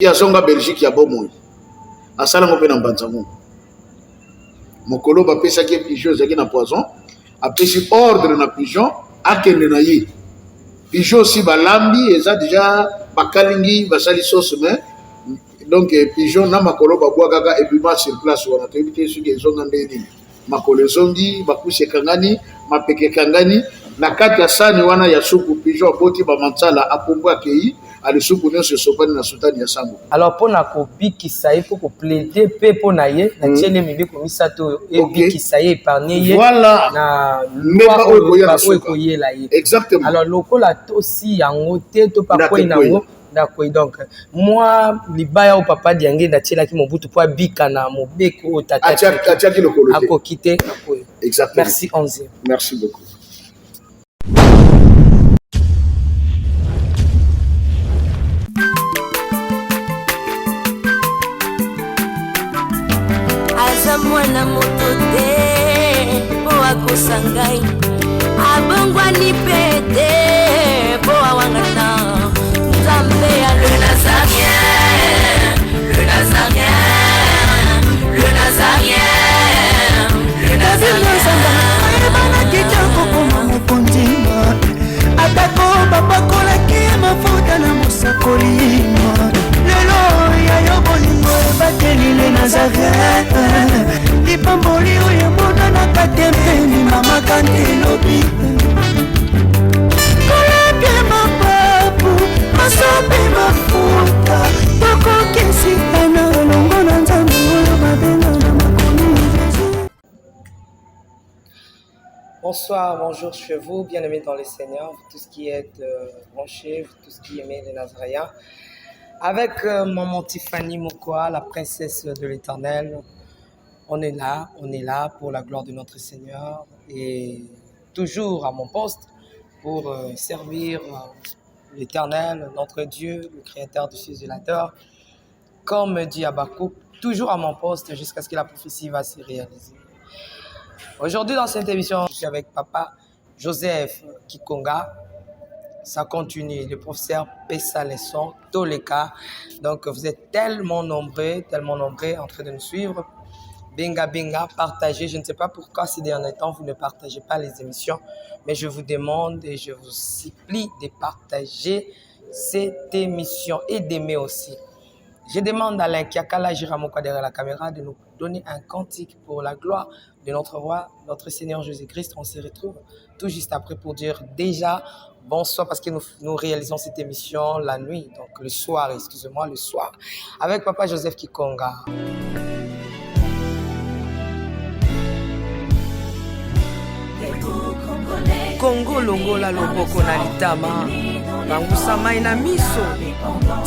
ya zonga Belgique ya bomoi asala ngope na mbanzango mokolo ba pesa ki pigeon zaki na poison apesi ordre na pigeon akende na ye pigeon si balambi eza déjà bakalingi basali sauce mais donc pigeon na makolo babwa kaka ebima sur place wana to ebite suki ezonga ndeni makolo zongi bakuse kangani mapeke kangani na kati ya sani wana ya supu pigeon boti ba mansala apombo akei ali supu nyonso sopani na sultani ya sango. Alors pour na kobikisa ye pour plaider pe pour na ye na tiene mibiko misato ebikisa ye épargner ye voilà na loi oyo koyela ye. Exactement. Alors lokola to si yango te to pa koyi nango d'accord. Donc moi libaya au papa diange na tiela ki mobutu po bika na mobeko tata atiaki lokolo te akokite akoyi. Exactement. Merci 11e. Merci beaucoup. Mwana moto te po akosangai abongwani pete po awangana nzambe ya le nazarien le nazarien le nazarien le nazarien bana kitoko koma mokondima atako bapakolaki mafuta na mosakolima lelo ya yo bolingo ebateli le nazarien lipamboli oyo mona na katempeni mama kandelobi kolapye mapapu masope mafuta tokokesikana longo na nzambe oyo babenga na makomi Jésus. Bonsoir, bonjour chez vous, bien-aimés dans le Seigneur, vous tous qui êtes branchés, vous tous qui aimez les Nazaréens. Avec maman Tiffany Mokoa, la princesse de l'Éternel, on est là pour la gloire de notre Seigneur et toujours à mon poste pour servir l'Éternel, notre Dieu, le Créateur du ciel et de la terre. Comme dit Habakkuk, toujours à mon poste jusqu'à ce que la prophétie va se réaliser. Aujourd'hui, dans cette émission, je suis avec Papa Joseph Kikonga. Ça continue, le professeur Pessa Lesson, tous les cas. Donc, vous êtes tellement nombreux en train de nous suivre. Binga, binga, partagez. Je ne sais pas pourquoi ces derniers temps, vous ne partagez pas les émissions, mais je vous demande et je vous supplie de partager cette émission et d'aimer aussi. Je demande à Alain Kiakala Jiramoka derrière la caméra de nous donner un cantique pour la gloire de notre roi, notre Seigneur Jésus-Christ. On se retrouve tout juste après pour dire déjà bonsoir parce que nous réalisons cette émission la nuit, donc le soir, excusez-moi, le soir, avec Papa Joseph Kikonga. Congo longola loboko na litama bangusa mai na miso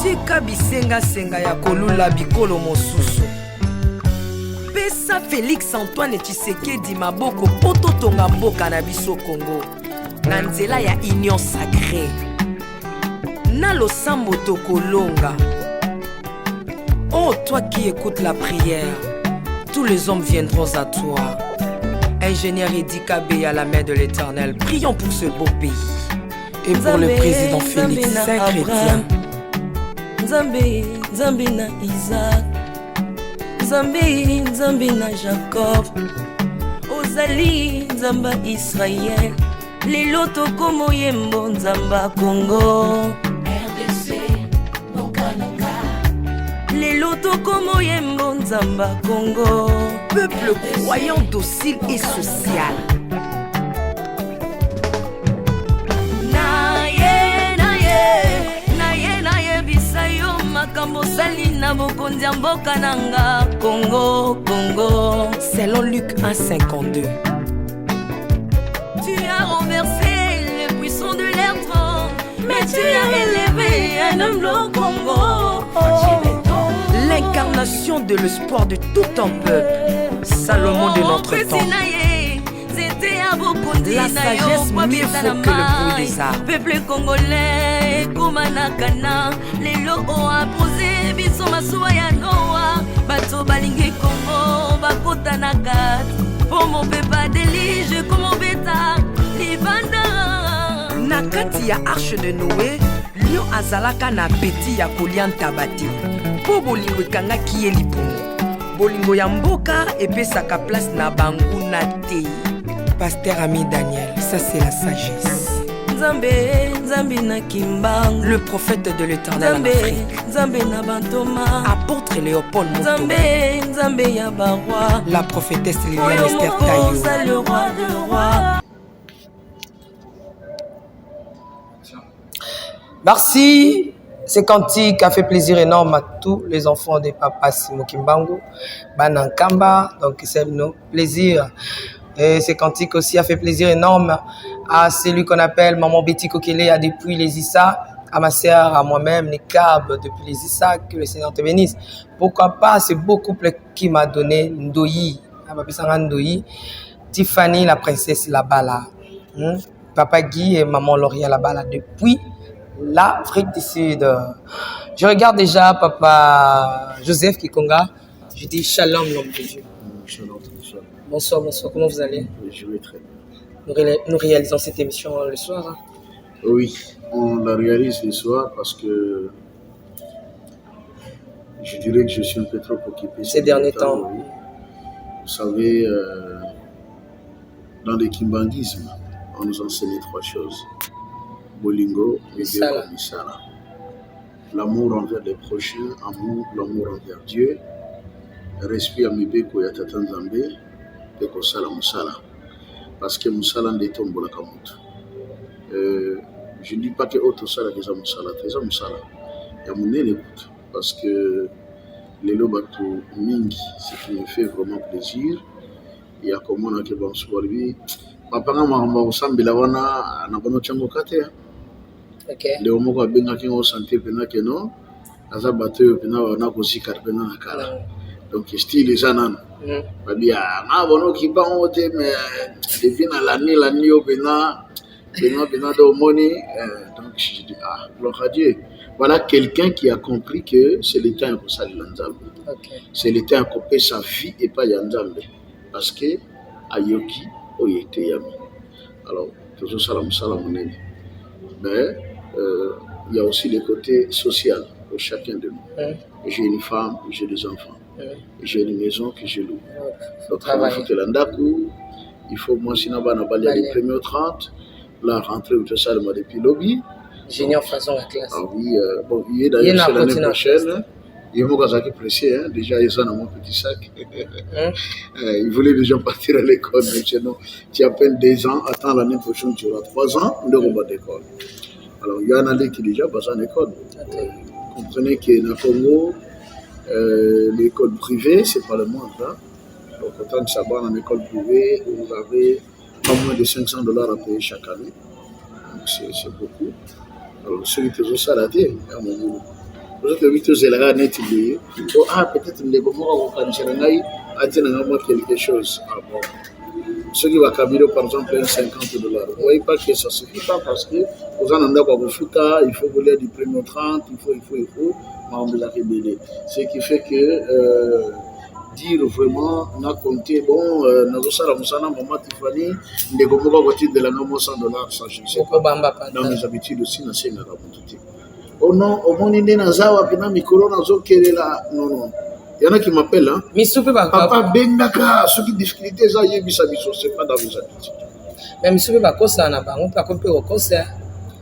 tika bisenga senga ya kolula bikolo mosusu pesa Félix Antoine Tshisekedi maboko poto tonga mboka na biso Congo na nzela ya union sacrée na losambo tokolonga. Oh toi qui écoutes la prière, tous les hommes viendront à toi. Ingénieur Edi Kabé à la main de l'Éternel, prions pour ce beau pays et pour le président Félix Saint-Chrétien. Nzambe, Nzambe na Isaac, Nzambe, Nzambe na Jacob, Ozali, Nzamba Israël, lelo tokomo yembo Nzamba Congo. RDC, Noka, lelo tokomo yembo Nzamba Congo. Peuple croyant docile et social. Naye bisayo makambo sali na bokonzi ya mboka nanga Congo, Congo. Selon Luc 1,52. Tu as renversé le puissant de l'air trône, mais tu as élevé un homme au Congo. L'incarnation de l'espoir de tout un peuple, Salomon de notre temps. La sagesse mieux faut que le bruit des arbres. Peuple congolais, Kumanakana, les logos a posé, biso masuwa ya Noa, bato balingi Congo, bakota na kat, pour mon pepa délige, comme mon bêta, libanda. Na kati ya arche de Noé, lion azalaka na beti ya kolia ntabate. mpo bolingo ekangaki ye libumu. Bolingo ya mboka epesaka place na banguna te. Pasteur Ami Daniel, ça c'est la sagesse. Le prophète de l'Éternel en Afrique. Apôtre Léopold Moto. La prophétesse Liliane Esther Taillou. Merci. Ce cantique a fait plaisir énorme à tous les enfants de Papa Simo Kimbangu, Banankamba, donc c'est nos plaisirs. Et ce cantique aussi a fait plaisir énorme à celui qu'on appelle Maman Betty Kokele depuis les Issa, à ma sœur, à moi-même, Nikab depuis les Issa, que le Seigneur te bénisse. Pourquoi pas, c'est beau couple qui m'a donné Ndoyi, Ndoyi, Tiffany, la princesse là-bas là. Papa Guy et Maman Lauria là-bas là depuis l'Afrique du Sud. Je regarde déjà Papa Joseph Kikonga. Je dis shalom l'homme de Dieu. Shalom. Bonsoir, comment vous allez? Je vais très bien. Nous réalisons cette émission le soir. Hein? Oui, on la réalise le soir parce que je dirais que je suis un peu trop occupé ces derniers temps. Oui. Vous savez, dans le kimbanguisme, on nous enseigne 3 choses. Bolingo, Misala. L'amour envers les prochains, l'amour envers Dieu, respect à Mibeko et Tata Nzambe, et Kosala Musala. Parce que Musala n'est pas la Kamout. Je ne dis pas que autre Sala que ça Musala, c'est ça Musala. Il y a mon écoute. Parce que les Lobatou Mingi, ce qui me fait vraiment plaisir, il y a comme on a que bon soir lui. Papa nga mama usambila wana na bono chango kate. Okay. Leo moko abenga kingo santé pena keno aza bateau pena wana kozika pena na kala. Donc style eza nana. Babia na bono kiba ote mais devient la nuit au pena do moni donc je dis gloire à Dieu. Voilà quelqu'un qui a compris que c'est le temps pour ça l'Nzambe. Okay. C'est le temps pour sa vie et pas Nzambe parce que ayoki oyete yami. Alors toujours salam nene. Mais il y a aussi le côté social pour chacun de nous. J'ai une femme, j'ai des enfants. J'ai une maison que je loue. Donc il faut moi sinon na balia les premiers 30 la rentrée où ça le depuis lobby. Junior façon la classe. Ah oui bon il est d'ailleurs c'est l'année prochaine. Il m'a dit pressé, hein? Déjà ils sont dans mon petit sac. Ils voulaient déjà partir à l'école, maintenant tu as à peine 2 ans, attends l'année prochaine tu auras 3 ans, on doit rebattre l'école. Alors il y en a qui déjà passent en école. Vous comprenez que dans le Congo, l'école privée, c'est pas le monde. Hein? Donc autant que ça va en école privée, vous avez pas moins de $500 à payer chaque année. Donc c'est beaucoup. Alors ceux qui font ça, là, à mon niveau. Vous êtes habitués à la net, peut-être les moments où on a quelque chose. Bon. Ceux qui vont caminer par exemple $50. Vous ne voyez pas que ça ne suffit pas parce que vous en avez pour fouta, il faut voler du premier 30, il faut, mais on vous a révélé. Ce qui fait que dire vraiment, on a compté, bon, nous avons maman Tiffany, les gomorrhes voitures de la norme $100, ça je ne sais pas. Dans mes habitudes aussi, nous sommes oh non, au monde il nazawa pina mikoro nazo kelela non. Il y en a qui m'appellent hein. Papa bengaka ceux qui difficulté ça yebisa biso c'est pas dans vos habitudes. Mais misupe ba kosa na bango pa ko pe ko kosa.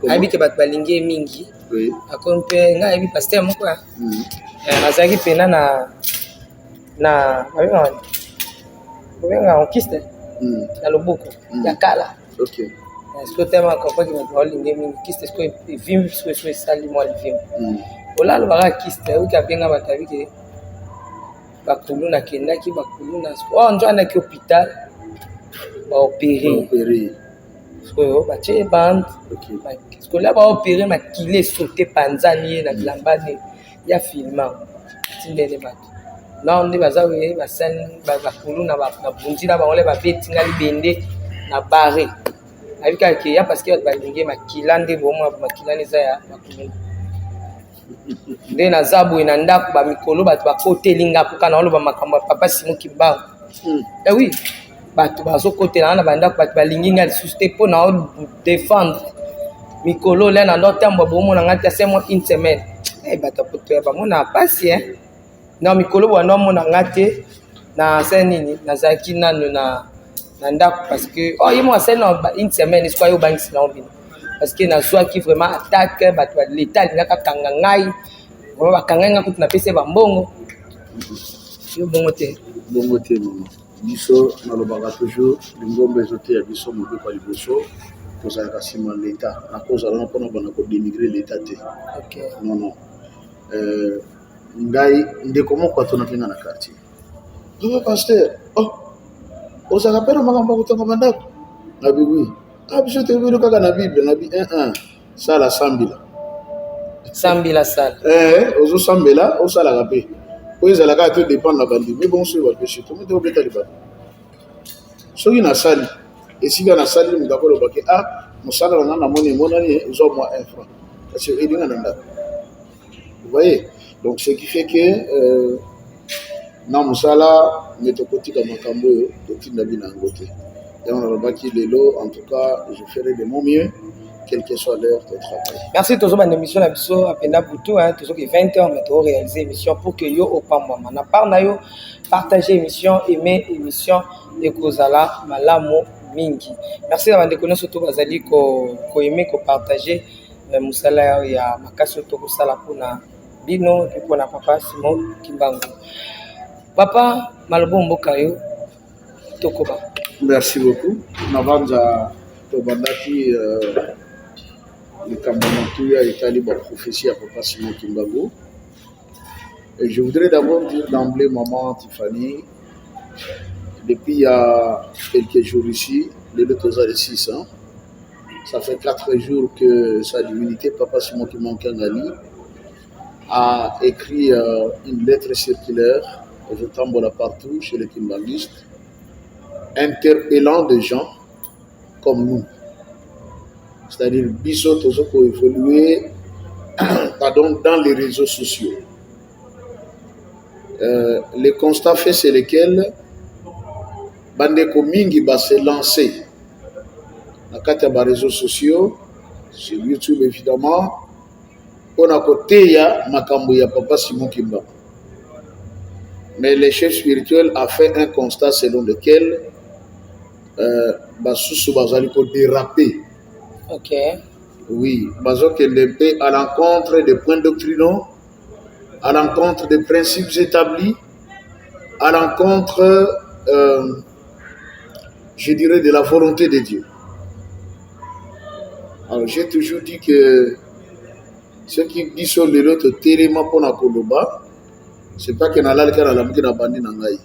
Abi ke bat balingi mingi. Oui. Akompe nga ebi pasteur moko ya. Azaki pena na on kiste. Na loboko. Ya kala. OK. Est-ce que tu as compris que tu as dit que tu as vu que tu as sali moi le film ola lo bara kiste o ka benga batabi ke bakulu na kenda ki bakulu na oh njo na ki hôpital ba opérer so ba che band parce que là ba opérer ma kilé sauter panzani na lambane ya filma tindele bato na on baza we ba san ba bakulu na bunjira ba ole ba betinga libende na barre avec il y a parce que tu vas linguer makilande bomo makilane za ya makulu ndena zabu inanda ba mikolo ba côté linga puka na oloba makamba papa Simo Kimbangu eh oui bato bazo côté na banda ba linginga susté pour na défendre mikolo là na ndotembo bomo na ngata c'est moi une semaine eh bato poto ba mona passe hein Non, mikolo wana mona ngate na senini nazaki nanu na ndako parce que oh il m'a sena une semaine est-ce quoi yo banks na obino parce que na zwaki vraiment attaque bato ba l'état lingaka kanga ngai vraiment bakanga nga kutu na pese ba mbongo yo bongo te maman biso nalobaka toujours lingombe ezote ya biso mobeko ya liboso tozalaka nsima l'état na kozala mpona bana kodénigrer l'état te non ngai ndeko moko atonaki nga na quartier papa pasteur ozalaka mpe na makambo ya kotonga bandako nabi wi biso tebino kaka na bible nabi 1 sala sambila sala ozosambela osalaka mpe po ezalaka te dépendre na bandimi bonso oyo bapeshe to mete obeta libanda soki nasali esika nasali moto akolobaki mosala na nga namoni emonani ezwa mwa 1 franc kasi elinga na ndako vous voyez donc ce qui fait que na mosala me tokotika makambo oyo totinda bino yango te yango nalobaki lelo en tout cas je ferai de mon mieux quelle que soit l'heure de travail. Merci toujours pour l'émission la biso apenda butu hein toujours que 20h mais to réaliser émission pour que yo opamwa na part na yo partager émission aimer émission ekozala malamu mingi. Merci à ndeko nyonso to bazali ko aimer ko partager musala ya makasi to ko sala pona bino et pona papa Simon Kimbangu. Papa malobo mboka yo tokoba. Merci beaucoup. Navanza to bandaki le Kambanatu a étalé ma prophétie à papa Simon Kimbangu. Et je voudrais d'abord dire d'emblée, maman Tiffany, depuis il y a quelques jours ici, le 6 ans, ça fait 4 jours que sa divinité, papa Simon Kimbangu a écrit une lettre circulaire, je tombe là partout chez les Kimbanguistes, interpellant des gens comme nous. C'est-à-dire biso tozo ko évoluer dans les réseaux sociaux. Les constats faits c'est lesquels bandeko mingi ba se lancer na kati ya réseaux sociaux sur YouTube évidemment on a côté ya makambo ya papa Simon Kimbangu. Mais le chef spirituel a fait un constat selon lequel basusu bazali ko déraper. OK. Oui, bazo kende à l'encontre des points doctrinaux, à l'encontre des principes établis, à l'encontre je dirais de la volonté de Dieu. Alors j'ai toujours dit que ceux qui disent sur le lot tellement pour na koloba, c'est pas que na la kana la mukina bandi na ngai.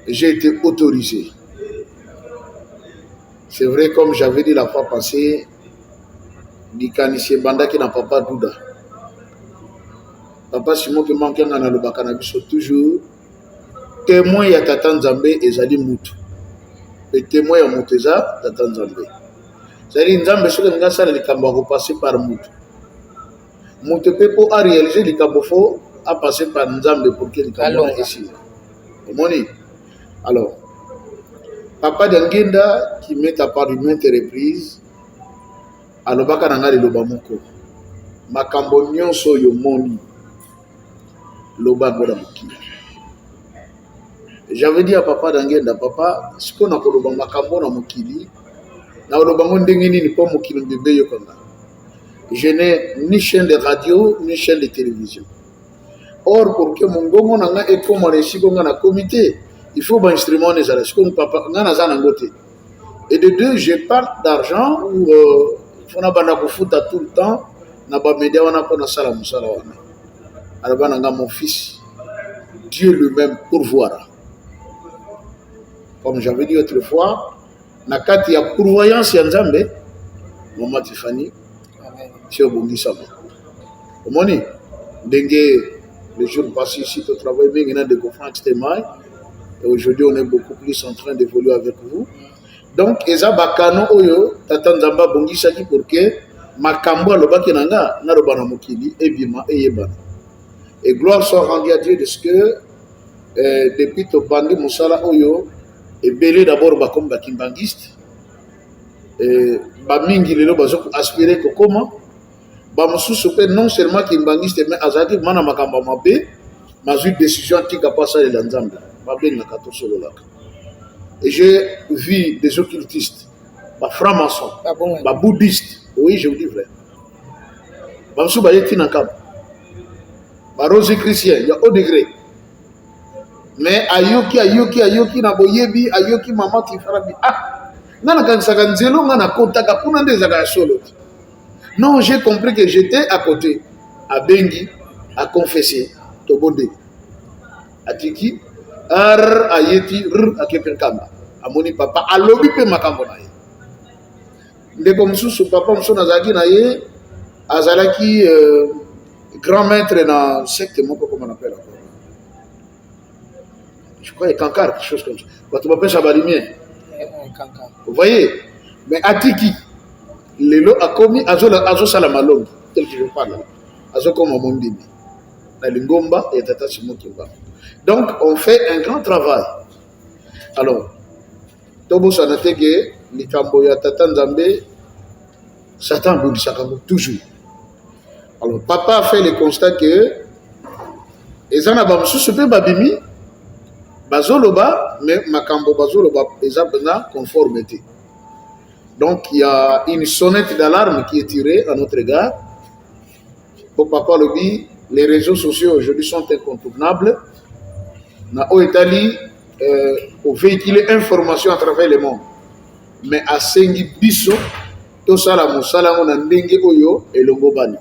J'ai été autorisé. C'est vrai, comme j'avais dit la fois passée, Nikanisie Banda qui n'a pas Douda. Papa Simon qui manque un le Bakanabiso toujours. Témoin ya Tata Nzambe et Zali Moutou. Et témoin ya Mouteza, Tata Nzambe. C'est-à-dire Nzambe sur le Ngasa le Kambaro passé par Moutou. Moutou Pepo a réalisé le Kambofo a passé par Nzambe pour que le Kambaro est ici. Alors, Papa Dangenda qui met à part une maintes reprises, alobaka nanga loba moko. Makambo nyonso yo moni loba goda mokili. J'avais dit à Papa Dangenda, papa, ce qu'on a koloba makambo na mokili, na loba ngo ndenge nini po mokili mbebe yo kanga. Je n'ai ni chaîne de radio ni chaîne de télévision. Or pour que mon gongo nanga et comme réussi gonga na comité, il faut un instrument des arrêts comme papa ngana zana ngote. Et de deux, je parle d'argent ou fona banda ko futa tout le temps na ba média wana ko na sala musala wana. Alors bana mon fils, Dieu lui-même pourvoira. Comme j'avais dit autrefois, na kati ya pourvoyance ya Nzambe, maman Tiffany, c'est obongi sama. Omoni ndenge le jour passé ici au travail bien de conférences témoins. Et aujourd'hui, on est beaucoup plus en train d'évoluer avec vous. Donc, Eza Bakano Oyo, Tata Nzamba Bongi Saki pour que Makambo Lobaki Nanga, Narobana Mokili, Ebima et Yebana. Et gloire soit rendue à Dieu de ce que depuis ton bandi Moussala Oyo, et belé d'abord Bakom Bakimbangiste, Bamingi Lelo Bazok aspiré que comment bamosusu pe non seulement kimbangiste mais azalaki mana makambo mabe mazwi décision tika pasalela nzambe babengaka tosololaka. Et j'ai vu des occultistes, francs-maçons, bouddhistes, oui je vous dis vrai, bamosusu bayeti na kaba barose chrétien il y a haut degré mais ayoki na boyebi ayoki mama tifarabi ngana kanisaka nzelo ngana kotaka kuna nde ezaka ya solo. Non, j'ai compris que j'étais à côté, à Bengi, à confesser, Tobonde, à Tiki, à Yeti, à Kepenkamba, à Moni Papa, à Lobi Pe Makambonaye. De comme sous papa, Moussou Nazaki Naye, à Zalaki, grand maître dans secte, comment on appelle encore. Je crois qu'il y a Kankar, quelque chose comme ça. Tu m'appelles Chabalimien. Vous voyez? Mais à Tiki, Lelo a commis Azo Salamalong, tel que je parle, Azo comme Mondini, la Lingomba et Tata Simokimba. Donc, on fait un grand travail. Alors, Tobo Sanateke, Likamboya Tata Nzambe, Satan Boudisakamo, toujours. Alors, papa a fait le constat que, Ezana Bamsou, ce peu Babimi, Bazoloba, mais Makambo Bazoloba, Ezabena, conformité. Donc, il y a une sonnette d'alarme qui est tirée à notre égard. Pour papa le dit, les réseaux sociaux aujourd'hui sont incontournables. Na Oetali, au véhiculer information à travers le monde. Mais à Sengi Bisso, tout ça, la Moussala, on a Ndenge Oyo et le Ngobani.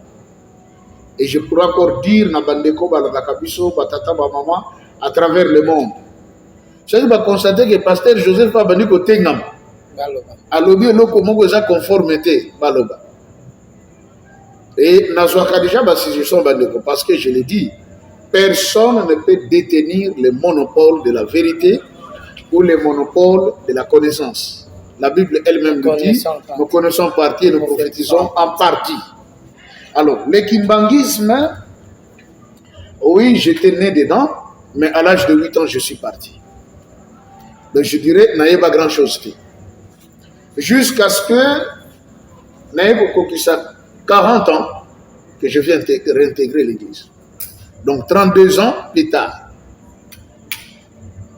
Et je pourrais encore dire, na Bandeko, Baladaka Bisso, Batata, Maman, à travers le monde. C'est-à-dire, on va constater que pasteur Joseph Abandiko Tengam. Alobi eloko moko eza conformité baloba. Et nazwaka déjà basisison bandeko parce que je l'ai dit, personne ne peut détenir le monopole de la vérité ou le monopole de la connaissance. La Bible elle-même nous dit, nous connaissons partie et nous prophétisons en partie. Alors, le kimbangisme, oui, j'étais né dedans, mais à l'âge de 8 ans, je suis parti. Donc je dirais, il n'y a pas grand-chose. Jusqu'à ce que, il y a 40 ans, que je viens réintégrer l'église. Donc 32 ans plus tard.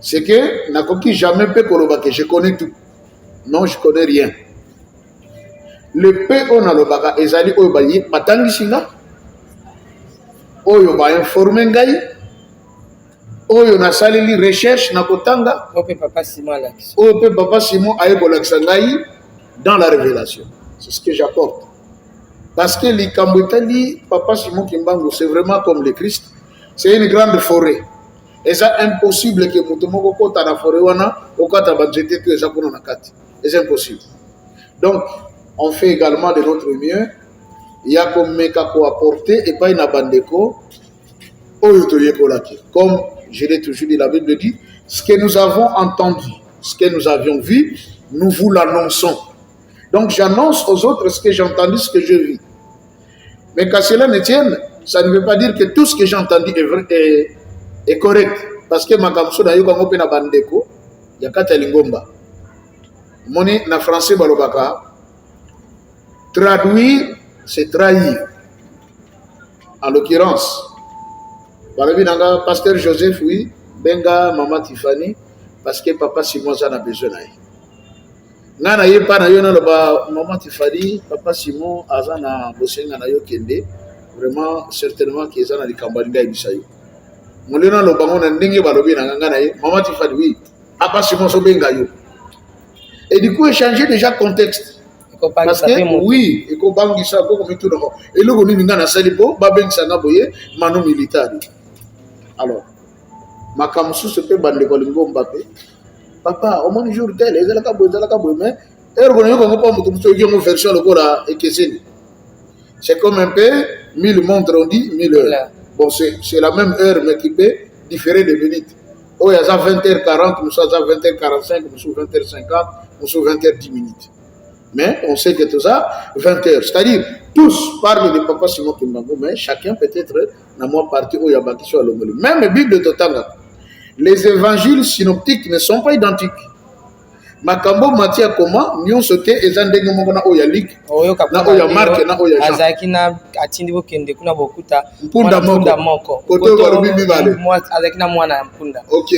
C'est que, je n'ai jamais pu que je connais tout. Non, je ne connais rien. Le peu on a le baga, ezali oyo bayi, matangi singa, oyo ba informer ngai, oyo na saleli recherche na kotanga, Ope Papa Simon Lakis. oyo Papa Simon aye bolakisa ngai dans la révélation. C'est ce que j'apporte. Parce que les Kambouetali, Papa Simon Kimbango, c'est vraiment comme le Christ. C'est une grande forêt. Et c'est impossible que Moutomoko kota la forêt wana, okata banjete tout et ça pour nakati. Et c'est impossible. Donc, on fait également de notre mieux. Il y a comme Mekako apporter et pas une abandeko. Comme je l'ai toujours dit, la Bible dit, ce que nous avons entendu, ce que nous avions vu, nous vous l'annonçons. Donc j'annonce aux autres ce que j'ai entendu, ce que je vis. Mais qu'à cela ne tienne, ça ne veut pas dire que tout ce que j'ai entendu est correct. Parce que ma kamso na yoka ngope na bandeko, yakata lingomba. Moni na français balobaka, traduire, c'est trahir. En l'occurrence, pasteur Joseph, oui, benga maman Tiffany, parce que papa Simon en a besoin. Nana ye pa na yo na ba maman Tiffany, papa Simon azana bosenga na yo kende, vraiment certainement qu'ils en a di kambalinga ibisayo. Molena lo bango na ndenge balobi na ngana ye, maman Tiffany oui, papa Simon so benga yo. Et du coup échanger déjà contexte. Parce que oui, et qu'on bangi ça comme tout le monde. Et le gouvernement ngana salipo ba bengisa na boye manu militaire. Alors, ma kamsu se peut bande kolingo Mbappé. Papa, au moins jour tel, ils allaient kaboué, mais ergonomie comme pas mon version le corps et c'est comme un peu 1000 montres on dit 1000 heures. Bon, c'est la même heure mais qui peut différer de minutes. Oh, il y a 20h40, nous sommes à 20h45, nous sommes à 20h50, nous sommes à 20h10 minutes. Mais on sait que tout ça, 20h. C'est-à-dire, tous parlent de Papa Simon Kimbango, mais chacun peut-être n'a moins parti où il y a bâti sur le même Bible de Totanga. Les évangiles synoptiques ne sont pas identiques. makambo matia comment nyonso te eza ndenge moko na oya ligue na oya marque na oya Jean azaki na atindi bokende kuna bokuta mpunda moko koto barubi mibale azaki na mwana ya mpunda. OK.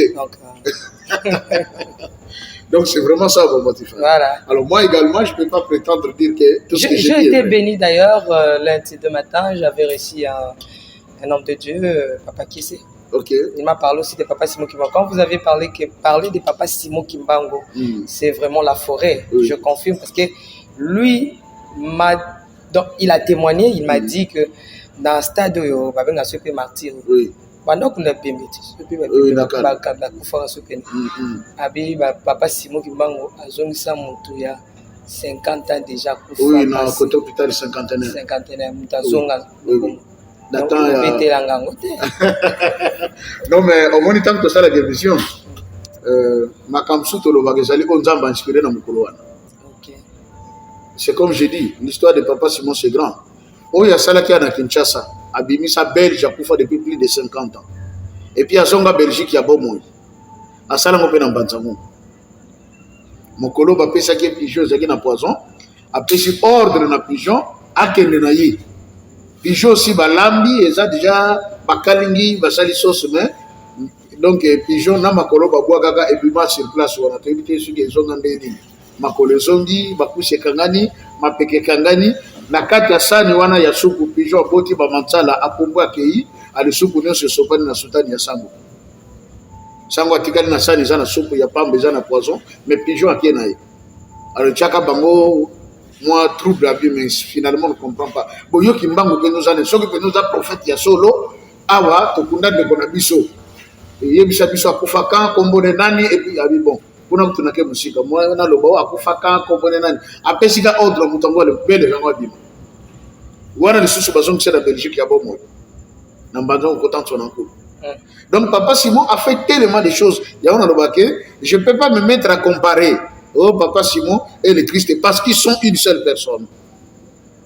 Donc c'est vraiment ça mon motif. Voilà. Alors moi également je peux pas prétendre dire que tout ce que j'ai été béni d'ailleurs lundi de matin, j'avais reçu un homme de Dieu, Papa Kissé. OK. Il m'a parlé aussi de Papa Simon Kimbango. Quand vous avez parlé de Papa Simon Kimbango, c'est vraiment la forêt. Je confirme parce que lui il a témoigné, il m'a dit que dans le stade où il y a un martyr. Oui. Pendant qu'on a bien Papa Simon Kimbango a zongi sa montou ya 50 ans déjà. Oui, dans le côté hôpital cinquantenaire. Non mais au moins tant que ça la émission makamsu to loba gezali onzamba inspiré na mukolo wana. OK. C'est comme je dis, l'histoire de Papa Simon c'est grand. Oya salaki na Kinshasa, abimisa Belge akufa depuis plus de 50 ans. Et puis azonga Belgique ya bomoi. Asala ngo pe na mbanzango. Mukolo ba pesa ki pigeon zaki na poison, apesi ordre na pigeon akende na yi. Pigeon aussi balambi eza déjà bakalingi basali sauce mais donc pigeon na makolo babwa kaka et puis ma sur place wana to éviter ce que zonga ndeni makolo zongi bakuse kangani mapeke kangani na kati ya sani wana ya suku pigeon boti ba mansala apombo akei ali suku nyonso sopani na sultani ya sango sango atikali na sani za na supu ya pambe za na poison mais pigeon akie na ye alors chaka bango moi trouble abi mais finalement on ne comprend pas boyo kimbango que nous allons soki que nous a prophète ya solo awa tokunda de konabiso yebisa biso akufa kan kombone nani et puis abi bon kuna kutunake musika moi na loba akufa kan kombone nani apesika ordre mutango le bele yango abima wana lisusu bazong c'est la Belgique ya bomo na mbanzo ko tanto na ko. Donc Papa Simon a fait tellement de choses ya on a loba que je peux pas me mettre à comparer Papa Simon et le Christ parce qu'ils sont une seule personne.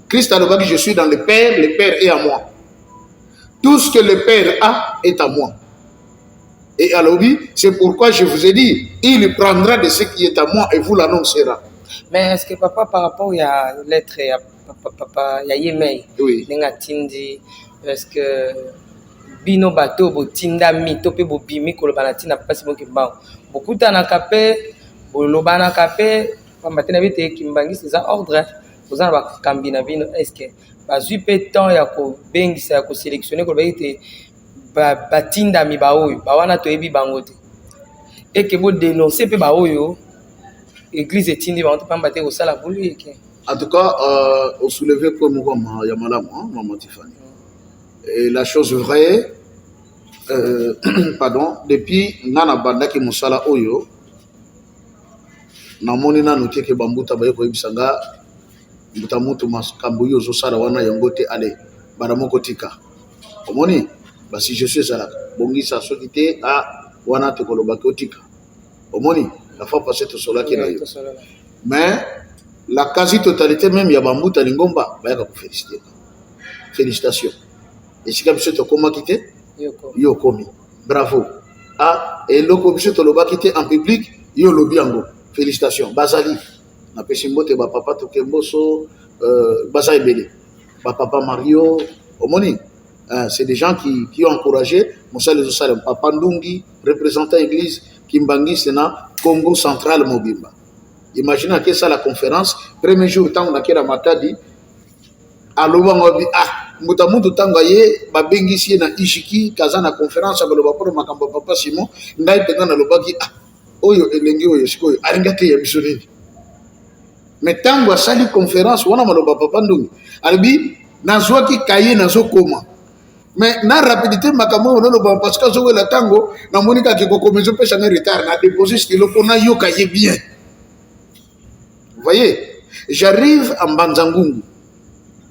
Christ a dit je suis dans le Père est à moi. Tout ce que le Père a est à moi. Et alors oui, c'est pourquoi je vous ai dit, il prendra de ce qui est à moi et vous l'annoncera. Mais est-ce que papa par rapport à l'être papa ya yemei oui. Nenga tindi est-ce que bino bato bo tinda mi to pe bo bimi ko lobana tina Papa Simon Kimbango bokuta na kape bolobana kape pambatena bite Kimbangi c'est ça ordre vous en ba kambina bino est-ce que bazui pe temps ya ko bengisa ya ko sélectionner ko baite batinda mi baoyo bawana to ebi bangote et que bo dénoncer pe baoyo église etindi ba pambate ko sala bulu yeke. En tout cas au soulever pour moi ya malamu maman Tiffany. Et la chose vraie pardon depuis nana bandaki musala oyo na moni na noté que bambuta baye ko ibisanga mbuta mutu makambo yo zo sala wana yangote ale baramoko tika omoni basi je suis ça bongisa sokité a wana to koloba kotika omoni la fois passée to sola ki na yo mais la quasi-totalité même ya bambuta lingomba bayaka ko féliciter félicitations et si comme to koma kité yo komi bravo ah et loko biso to loba kité en public yo lobiango félicitations bazali na pesimbote ba papa to kemboso bazai belé ba papa Mario omoni c'est des gens qui ont encouragé Moussa les Osalem papa Ndungi représentant église Kimbangi Sénat Congo central Mobimba. Imaginez que ça la conférence premier jour tant on a kera matadi aloba ngobi mutamutu tangaye ba bengisi na Ishiki kaza na conférence aloba pour makambo Papa Simon ngai penga na lobaki oyo elengi oyo sikoyo aringate ya bisoni mais tango sali conférence wana maloba Papa Ndungi albi nazwaki kaye nazokoma mais na rapidité makambo on loba parce que zo la tango na monika ki ko komezo pesa na retard na déposer stylo pona yo kaye bien. Vous voyez, j'arrive à Mbanzangungu.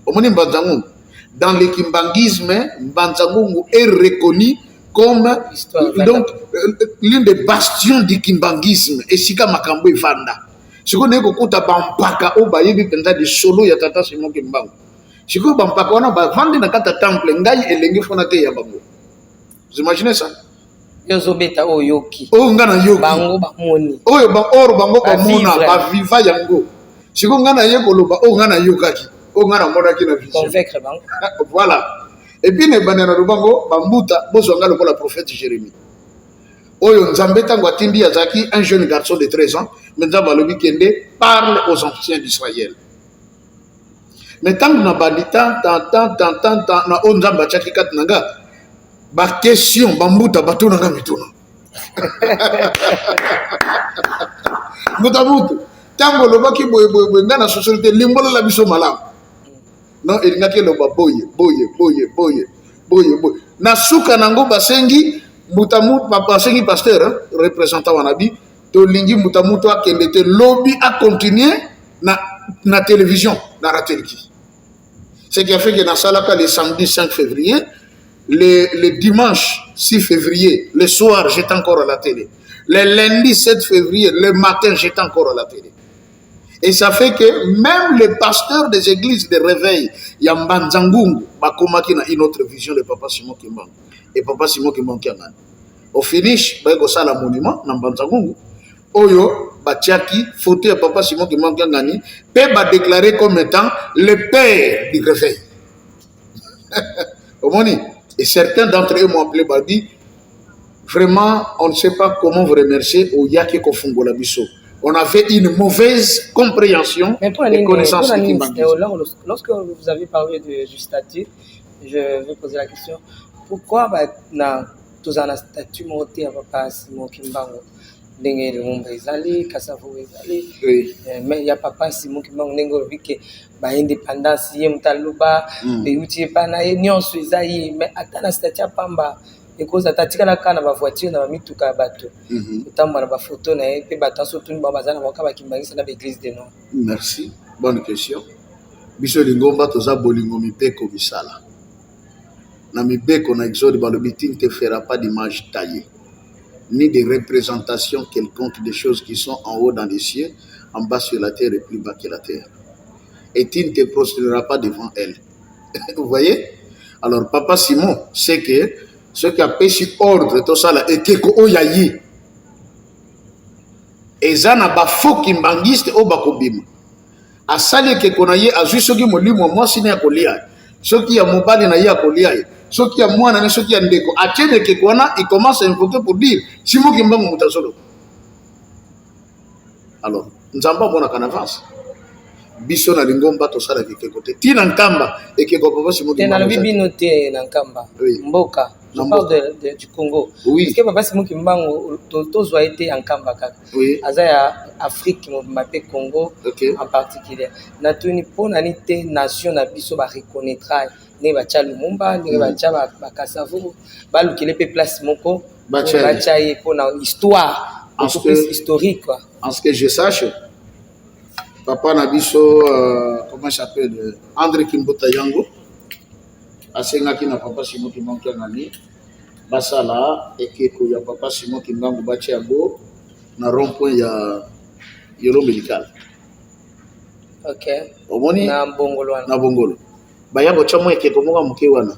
Omoni Mbanzangungu. Dans le kimbanguisme, Mbanzangungu est reconnu comme donc l'un des bastions du kimbanguisme. Et si comme Makambo Vanda. Si vous n'avez pas Bampaka ou Bayebi Penda de solo ya tata Simon Kimbangu. Si vous Bampaka on a Vanda na kata temple ngai elengi fonate ya bango. Vous imaginez ça? Yozobeta oyoki. O ngana yoki. Bango bamoni. Oyo ba or bango ba mona vivre. ba viva yango. Siko ngana yeko loba o ngana yokaki. O ngana monaki na vision. Convaincre bango. Voilà. Et puis ne banana bango bambuta bozonga lokola prophète Jérémie. Oyo Nzambe tango atindi azaki un jeune garçon de 13 ans, mais Nzambe alobi kende parle aux anciens d'Israël. Mais tant na bandita tant na o Nzambe achaki kat nanga ba question bambuta bato nanga mituna. Mutabutu tango lobaki boye ngana société limbola la biso malam. Non il ngaki loba boye. Na suka nango basengi Mutamout, papa, c'est pasteur, représentant Wanabi, to lingi Mutamout a kende lobby a continué na télévision, na la télé. Ce qui a fait que dans Salaka le samedi 5 février, le dimanche 6 février, le soir, j'étais encore à la télé. Le lundi 7 février, le matin, j'étais encore à la télé. Et ça fait que même les pasteurs des églises de réveil, Yambanzangungu, Bakomaki na une autre vision de Papa Simon Kimbangu. Et Papa Simon Kimbangu Kiangani. Au finish, Bago Sala Monument, Nambanzangungu, Oyo, Batiaki, photo de Papa Simon Kimbangu Kiangani, peut ba déclarer comme étant le père du réveil. Et certains d'entre eux m'ont appelé, dit, vraiment, on ne sait pas comment vous remercier au Yaki Kofungo Labiso. On avait une mauvaise compréhension et connaissance de Kimbangu. Lorsque vous avez parlé du statut, je vais poser la question, pourquoi tous en statut monté à Papa Simon Kimbangu? Ndenge Lumumba ezali, Kasavu ezali, mais il y a Papa Simon Kimbangu ndenge vike ba indépendance ye mutaluba, beuti pana ye nyonso ezali, mais atana statut pamba. Et cause atatika la kana ba voiture na mituka bato. Utamba na ba photo na pe batanso tuni ba bazana ba kaba kimbangisa na l'église de Nord. Merci. Bonne question. Biso lingomba toza bolingo mipeko bisala. Na mibeko na exode ba le meeting te fera pas d'image taillée ni de représentation quelconque des choses qui sont en haut dans les cieux, en bas sur la terre et plus bas que la terre. Et tu ne te prosterneras pas devant elle. Vous voyez? Alors Papa Simon sait que ce qui a péché ordre tout ça là et que oyayi ezana ba faux kimbangiste o bakobima asali ke konaye azu soki molimo mwasi na kolia soki ya mobali na ya kolia soki ya mwana na soki ya ndeko atene ke kona il commence à invoquer pour dire Simon Kimbangu mutasolo. Alors nzamba bona kana avance biso na lingomba to sala ke côté tina nkamba et que Papa Simon Kimbangu na bibi noté na nkamba mboka. Je parle du Congo. Oui. Est-ce que Papa Simon Kimbangu tous ont été en Kamba? Oui. Azaya Afrique, m'appelle Congo en particulier. Natuni pour nanite nation na biso ba reconnaîtra ne ba cha Lumumba, ne ba cha ba Kasavu, ba lukile pe place moko ba cha y pour na histoire, un peu plus historique quoi. En ce que je sache, Papa Nabiso comment s'appelle André Kimbota Yango asengaki na Papa Simon Kimbangu Kiangani basala ekeko ya Papa Simon Kimbangu bachi yango na rond-point ya yolo médical. OK. Omoni na Bongolo. Baya bocha mo ekeko mo muke wana.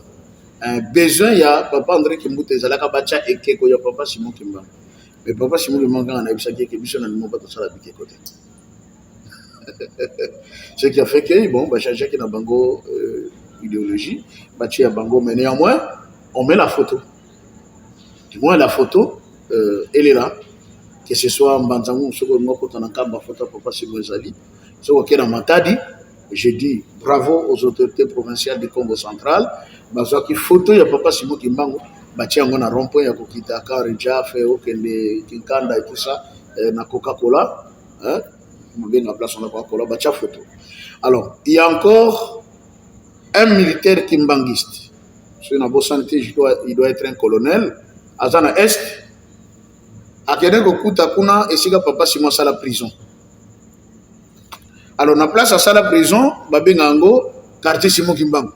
Besoin ya Papa André Kimbuta ezalaka bacha ekeko ya Papa Simon Kimbangu. Mais Papa Simon Kimbangu na ebisaki ke biso na limo bato sala bikeko te. Ce qui a fait que bon ba changer ki na bango idéologie, Bachi à Bango, mais néanmoins, on met la photo. Du moins, la photo, elle est là. Que ce soit en Banzangou, ou ce que nous avons en photo, Papa Simon Zali, ce que nous avons je dis bravo aux autorités provinciales du Congo central. Parce que photo, il y a Papa Simon Kimbangu, Bachi à mon rond-point, il y a Kokita, Karija, Feo, Kende, Kinkanda et tout ça, na Coca-Cola, hein, bien la place on a Coca-Cola, Bachi à photo. Alors, il y a encore un militaire kimbanguiste. Sur une bonne santé, il doit être un colonel. Azana Est, à Kedengo Kutakuna, et si Papa Simon à la prison. Alors, on a place à la prison, Babengango, quartier Simon Kimbangu.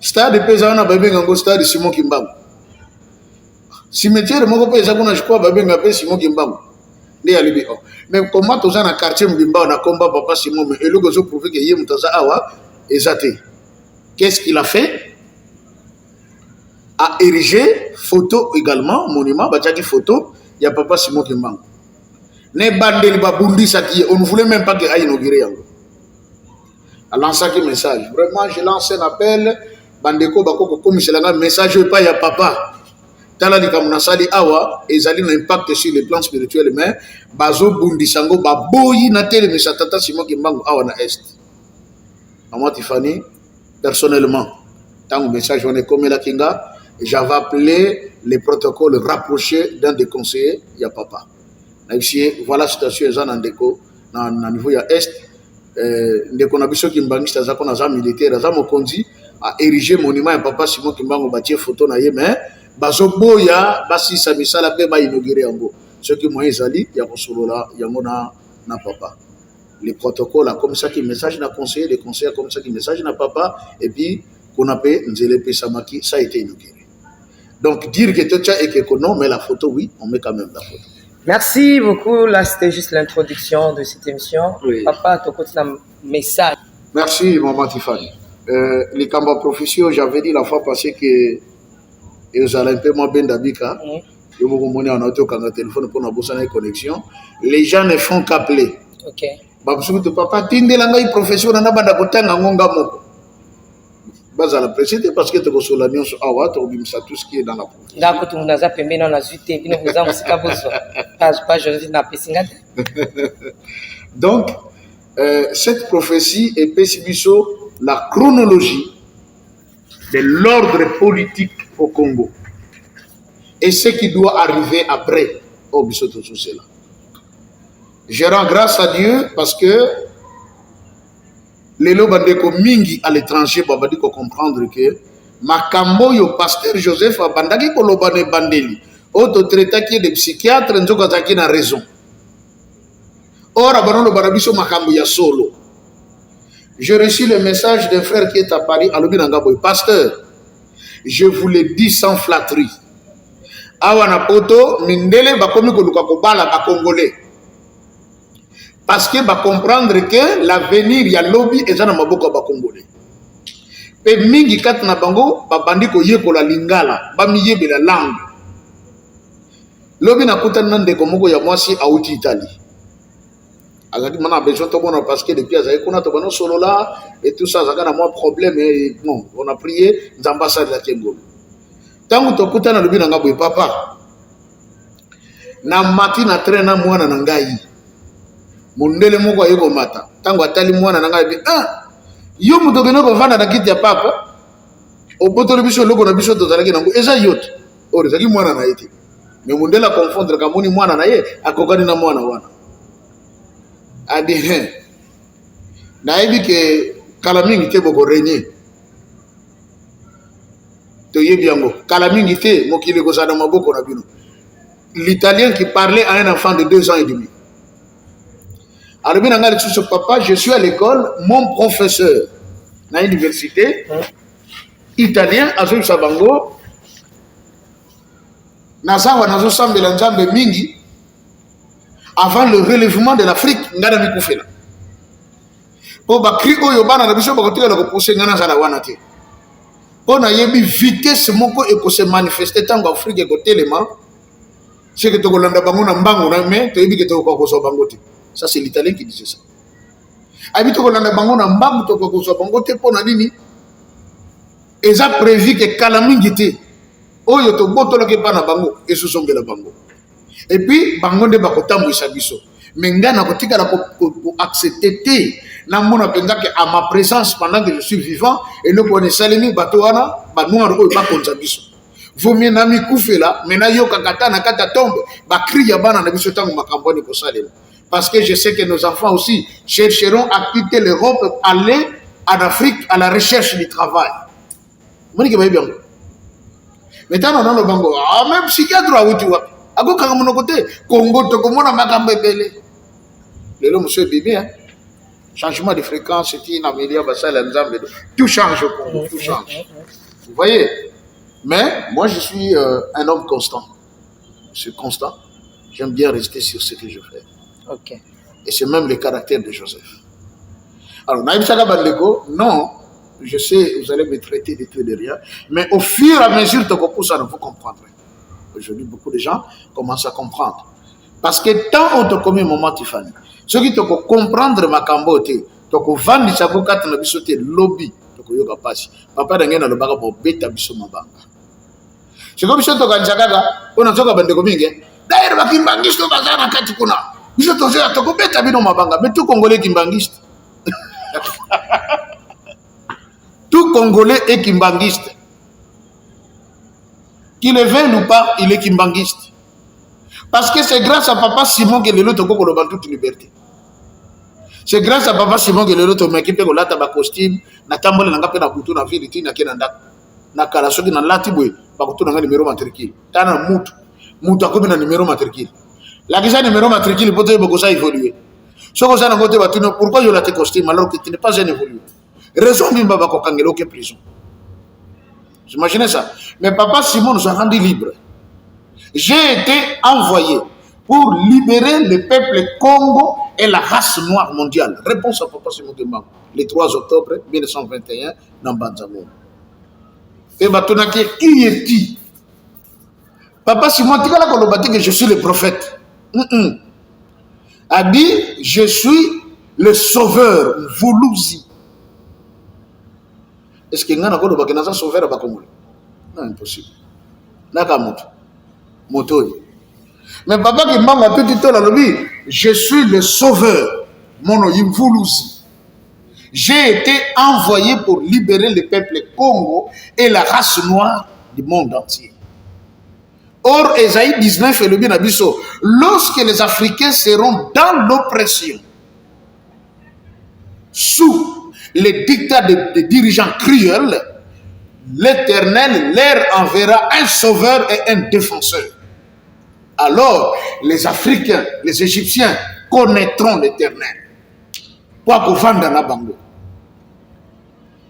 Stade de Pesana, Babengango, stade de Simon Kimbangu. Cimetière, mon copain, je crois, Babengango, Simon Kimbangu. Mais comment tu as un quartier Mbimba, on a combat Papa Simon, mais il a prouvé que Yem Taza Awa. Qu'est-ce qu'il a fait? a érigé photo également, monument, batiaki photo, il y a papa Simon Kimbangu. Ne bandeli babundi saki, on ne voulait même pas qu'il aille inaugurer yango. A lancé un message. Vraiment, je lance un appel. Bandeko bako comme c'est un message pas ya papa. Tala di kamuna sali awa ezali un impact sur le plan spirituel mais bazo bundi sango baboyi na tele message tata Simon Kimbangu awa na est. Maman Tiffany personnellement tant message on est comme la kinga j'avais appelé les protocoles rapprochés d'un des conseillers ya papa. Na ici voilà situation za na ndeko na niveau ya est ndeko na biso Kimbangu za ko na za militaire za mokonzi a érigé monument ya papa Simon Kimbangu batie photo na ye mais bazo boya basi sa misala pe ba inaugurer yango ce qui moyen zali ya kosolola yango na papa. Les protocoles comme ça qui message na conseiller les conseillers comme ça qui message na papa et puis qu'on appelle Nzele Pesamaki ça a été inauguré. Donc dire que tout ça et que non mais la photo oui on met quand même la photo. Merci beaucoup. Là, c'était juste l'introduction de cette émission. Oui. Papa, tu as un message. Merci, maman Tiffany. Les Kamba Profession, j'avais dit la fois passée que vous allez un peu moins bien d'habika. Je vous remonte en auto quand le téléphone pour une connexion. Les gens ne font qu'appeler. Ok. Papa, tinde la profession, on a pas kotanga ngonga moko. Baza la précédé parce que tu as sur l'agneau sur Awa, tu as tout ce qui est dans la profession. D'accord, tu as permis dans la suite, tu Donc, cette prophétie est pessimisant la chronologie de l'ordre politique au Congo et ce qui doit arriver après au Bisoto Soussela. Je rends grâce à Dieu parce que les lobandeko mingi à l'étranger babadi ko comprendre que makambo yo pasteur Joseph abandaki ko lobane bandeli auto traita qui de psychiatre nzoka zaki na raison ora banono barabiso makambo ya solo. J'ai reçu le message d'un frère qui est à Paris à l'Obinangaboy. Pasteur, je vous le dis sans flatterie. Awana poto mindele bakomi ko luka ko bala ba congolais. Parce que va comprendre que l'avenir ya lobby est dans maboko ba congolais. Pe mingi kat na bango ba bandi ko yekola lingala, ba miyebe la langue. Lobby na kutana ndeko moko ya mwasi auti Italie. Azaki mana besoin to bona parce que depuis azaki kuna to bano solo là et tout ça azaka na moi problème et non, on a prié d'ambassade la Kengo. Tangu to kutana lobi na ngabo papa. Na mati na train na mwana na ngai. Mundele moko ayeko mata tango atali mwana na ngai yo muto keno ko vanda na kiti ya papa oboto biso loko na biso to zalaki nango eza yote ore zaki mwana na yete mais mundela confondre kamoni mwana na ye akokani na mwana wana adi na yebi ke kala mingi te boko régner to yebi yango kala mingi te mokile ko sana maboko na bino. L'italien qui parlait à un enfant de 2 ans et demi. Alors, papa, je suis à l'école, mon professeur, à l'université, italien, Azul Sabango, Nazawa Nazo Sambela Nzambe Mingi, avant le relèvement de l'Afrique, Ngana Mikoufela. Pour Bakri Oyobana, la bishop Bakotika, le repoussé Ngana Zalawanate. Pour Nayebi, vitesse Moko et pour se manifester tant qu'Afrique et côté les mains, c'est que tu as un bango na mbango na mais tu as dit que tu as un bango. Ça, c'est l'Italien qui disait ça. Habite au Landa Bango, na mbamu to ko so bango te pona nini. Eza prévu que kalamingité. Oyo to boto ke pana bango et sous son la bango. Et puis bango de bakotambo isabiso. Menga na kotika la ko accepter te na mona penza que à ma présence pendant que je suis vivant et ne connaît salimi bato wana ba noir ko ba konza biso. Vomi na mi kufela mena yo kakata na kata tombe ba kriya bana na biso tango makamboni ko salema. Parce que je sais que nos enfants aussi chercheront à quitter l'Europe, aller en Afrique à la recherche du travail. Maintenant, on a le bango. Ah, même psychiatre à Outuwa. À quoi qu'on a côté Congo, Tokomona, Magambele. Le l'homme se bibi, hein. Changement de fréquence, c'est une amélia, tout change au Congo, tout change. Vous voyez? Mais moi, je suis un homme constant. Je suis constant. J'aime bien rester sur ce que je fais. Ok. Et c'est même le caractère de Joseph. Alors, non, je sais, vous allez me traiter de tout et de rien, mais au fur et à mesure que ça vous comprendrez. Aujourd'hui, beaucoup de gens commencent à comprendre. Parce que tant on te commet un moment, Tiffany, ceux qui te comprendre ma cambote, tu vendre sa boca, tu n'as pas lobby, tu yoga passe. Papa n'a rien à le baga pour bêta biso mabanga. C'est comme si tu as un on a toujours bande comme ça. D'ailleurs, ma kimbangiste au bazar à Katikuna. Biso tu as un bêta bino mabanga, mais tout Congolais kimbangiste. Tout Congolais est kimbangiste. Qu'il le veuille ou pas, il est kimbangiste. Parce que c'est grâce à Papa Simon que l'autre a toute liberté. C'est grâce à Papa Simon que l'autre m'a équipé avec un costume, na tambole na ngapé na butu na ville na kenanda na kala soki na lati boy ba kutu na numéro matricule. Tana mutu akomi na numéro matricule. La kisa numéro matricule peut être ça évoluer. Ce que ça na côté batu pourquoi yo la te costume alors que tu n'es pas un évolué. Raison bimba ba ko kangelo ke prison. Imaginez ça. Mais Papa Simon nous a rendu libres. J'ai été envoyé pour libérer le peuple Congo et la race noire mondiale. Réponse à Papa Simon Kimbangu, le 3 octobre 1921, dans Banzamo. Et maintenant, qui est qui? Papa Simon, tu as dit que je suis le prophète. A dit, je suis le sauveur, Voulouzi. Est-ce qu'il y a un sauveur à Bakongo? Non, impossible. Nakamoto. Moto. Mais papa qui m'a petit temps lobby, je suis le sauveur. Mon Voulouzi. J'ai été envoyé pour libérer le peuple Congo et la race noire du monde entier. Or, Esaïe 19 et le bien abisso, lorsque les Africains seront dans l'oppression, sous les dictats des dirigeants cruels, l'Éternel leur enverra un sauveur et un défenseur. Alors, les Africains, les Égyptiens connaîtront l'Éternel.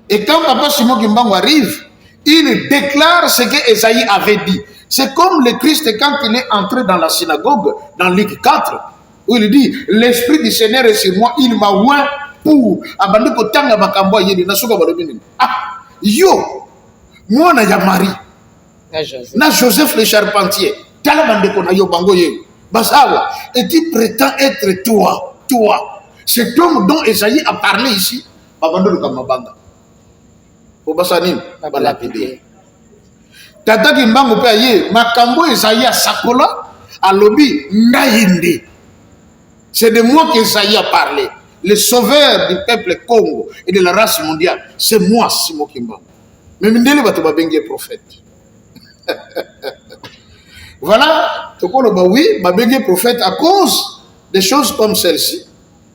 Et quand Papa Simon Kimbangu arrive, il déclare ce que Esaïe avait dit. C'est comme le Christ quand il est entré dans la synagogue, dans Luc 4, où il dit, l'Esprit du Seigneur est sur moi, il m'a oint pour abandonner le temps à Makambo Yéli. Ah, yo, moi, na ya Marie, na Joseph le charpentier, et tu prétends être toi. Cet homme dont Esaïe a parlé ici, abandonne le Kamabanga. Obasanim, balapide. Tata Kimbangu paye, Makambo Esaïe a sakola, a lobby, naïnde. C'est de moi qu'Esaïe a parlé. Le sauveur du peuple Congo et de la race mondiale, c'est moi, Simon Kimbangu. Mais Mindele Batouba Bengue est prophète. Voilà, oui, Bengue est prophète à cause des choses comme celle-ci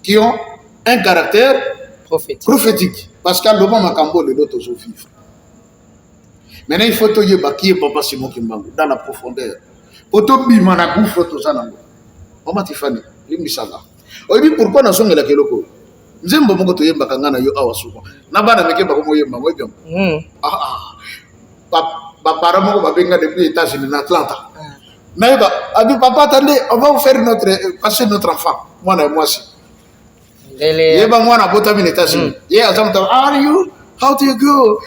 qui ont un caractère prophétique. Parce qu'à l'Obama Makambo, le d'autres aux vivre. Maintenant, il faut que tu aies Papa Simon Kimbangu dans la profondeur. Pour que tu aies un gouffre, tout ça. Maman Tiffany, l'immisala. Oyebi pourquoi na songa la keloko nzembo moko to yemba kangana yo awa suko na bana meke ba ko yemba ngo byom ba para moko ba benga depuis États-Unis en Atlanta mais ba abi papa attendez on va vous faire passer notre enfant moi et moi aussi yeba moi na bota min États-Unis azam ta how do you go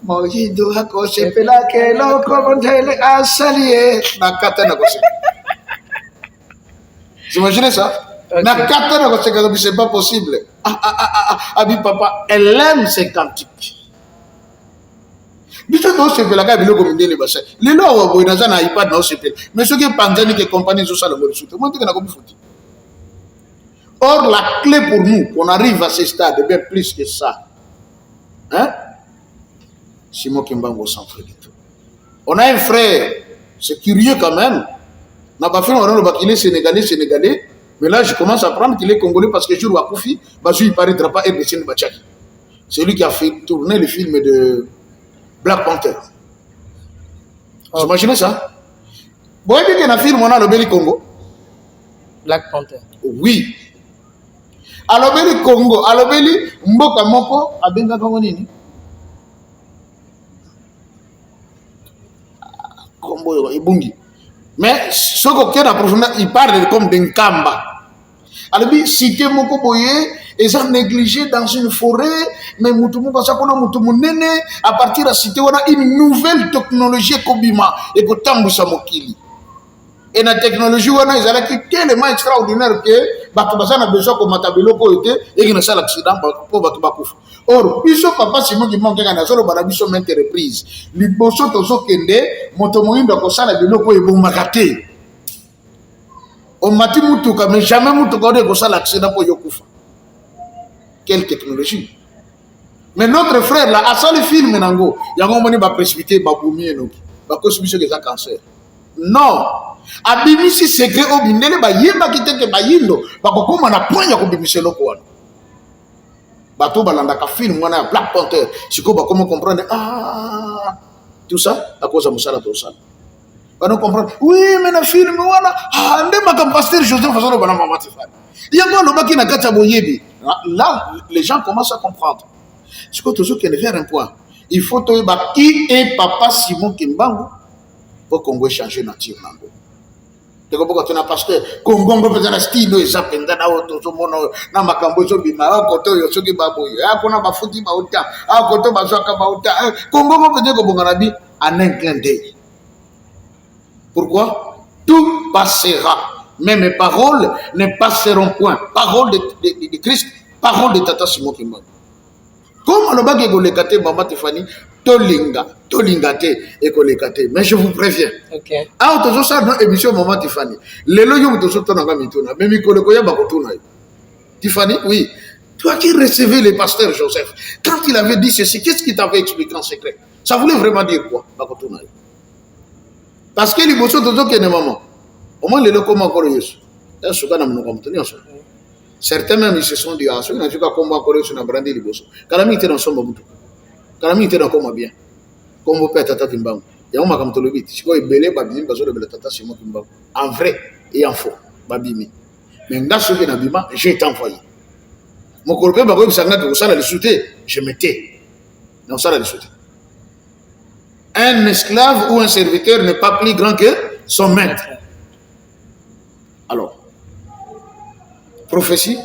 mo hindo hako sepela keloko mondele asalié na katana ko vous imaginez ça? Okay. C'est pas possible. Abi papa, elle aime ses cantiques. Mais ceux qui pensent que compagnie sont le or, la clé pour nous, qu'on arrive à ce stade, est bien plus que ça. Hein? Simon Kimbangu au centre du tout. On a un frère, c'est curieux quand même. On n'a pas fait qu'il est sénégalais. Mais là, je commence à apprendre qu'il est congolais parce que jour où Akoufi, il ne paraîtra pas être de Sine Bachaki. C'est lui qui a fait tourner le film de Black Panther. Vous imaginez ça? Vous voyez qu'il y a un film, on a le Beli Congo. Black Panther. Oui. Alors, Beli Congo, alors Beli Mboka Moko, Abenga Congo Nini. Combo Ebungi. Mais ce qu'on a profondément, il parle comme d'un Kamba. Alors, cité Moko Boye, ils ont négligé dans une forêt, mais à partir de la cité, on a une nouvelle technologie Kobima et Kotambousa Mokili. Et la technologie, on a tellement extraordinaire que Batubazan a besoin que Matabelo était et qu'il y a un accident pour Batubakouf. Or, puisque papa Simon qui manque un azolo barabiso maintes reprises, les bosso tozo kende, motomoïndo kosala biloko et bomakate. On m'a dit Moutouka, mais jamais Moutouka de kosala accident pour Yokoufa. Quelle technologie! Mais notre frère là, à ça le film nango, yango moni ba précipité ba boumi enoki, ba kosbiso que ça cancer. Non, abimisi secret obindele ba yeba kiteke ba yindo, ba kokoma na point ya kobimisa loko wana. Bato balanda ka film wana Black Panther, siko ba comment comprendre tout ça à cause de Moussala Tosala. Ba non comprendre. Oui, mais na film wana ande makam pasteur Joseph Fazolo bana mama tifani. Yango lo baki na kata boyebi. Là, les gens commencent à comprendre. Ce que toujours qu'il y a un point. Il faut que qui est papa Simon Kimbangu pour qu'on puisse changer nature. Tu comprends quand on a pasteur Congo peut être style et ça pendant na auto mono na makambo zo bima koto yo soki baboyo akona bafuti ba uta akoto bazwaka ba uta Congo peut être ko bonganabi en un clin d'œil. Pourquoi? Tout passera. Mais mes paroles ne passeront point. Parole de Christ, parole de Tata Simon Kimbangu. Comme le bague golekate Maman Tiffany, tolingate et golekate. Mais je vous préviens. Ok. Ah, toujours ça dans l'émission Maman Tiffany. Les loyaux de son temps mitona. Mais Mikolokoya Bakotuna. Tiffany, oui. Toi qui recevais le pasteur Joseph, quand il avait dit ceci, qu'est-ce qu'il t'avait expliqué en secret? Ça voulait vraiment dire quoi? Bakotuna. Parce que les bossons de qui est maman. Au moins, les locaux encore yes. Certains même ils se sont dit ah, ceux qui n'ont pas combat encore sur la brandée les bossons. Kalami était dans son babuto. Kalami était dans comment bien. Comme vous père Tata Kimbangu. Il y a un makam tolobit. Si quoi il belé babimi bazo de Tata Simon Kimbangu. En vrai et en faux babimi. Mais nga ceux qui n'abima j'ai été envoyé. Mon collègue bago il s'engage que ça la sauter. Je m'étais. Non ça la sauter. Un esclave ou un serviteur n'est pas plus grand que son maître. Alors, prophétie,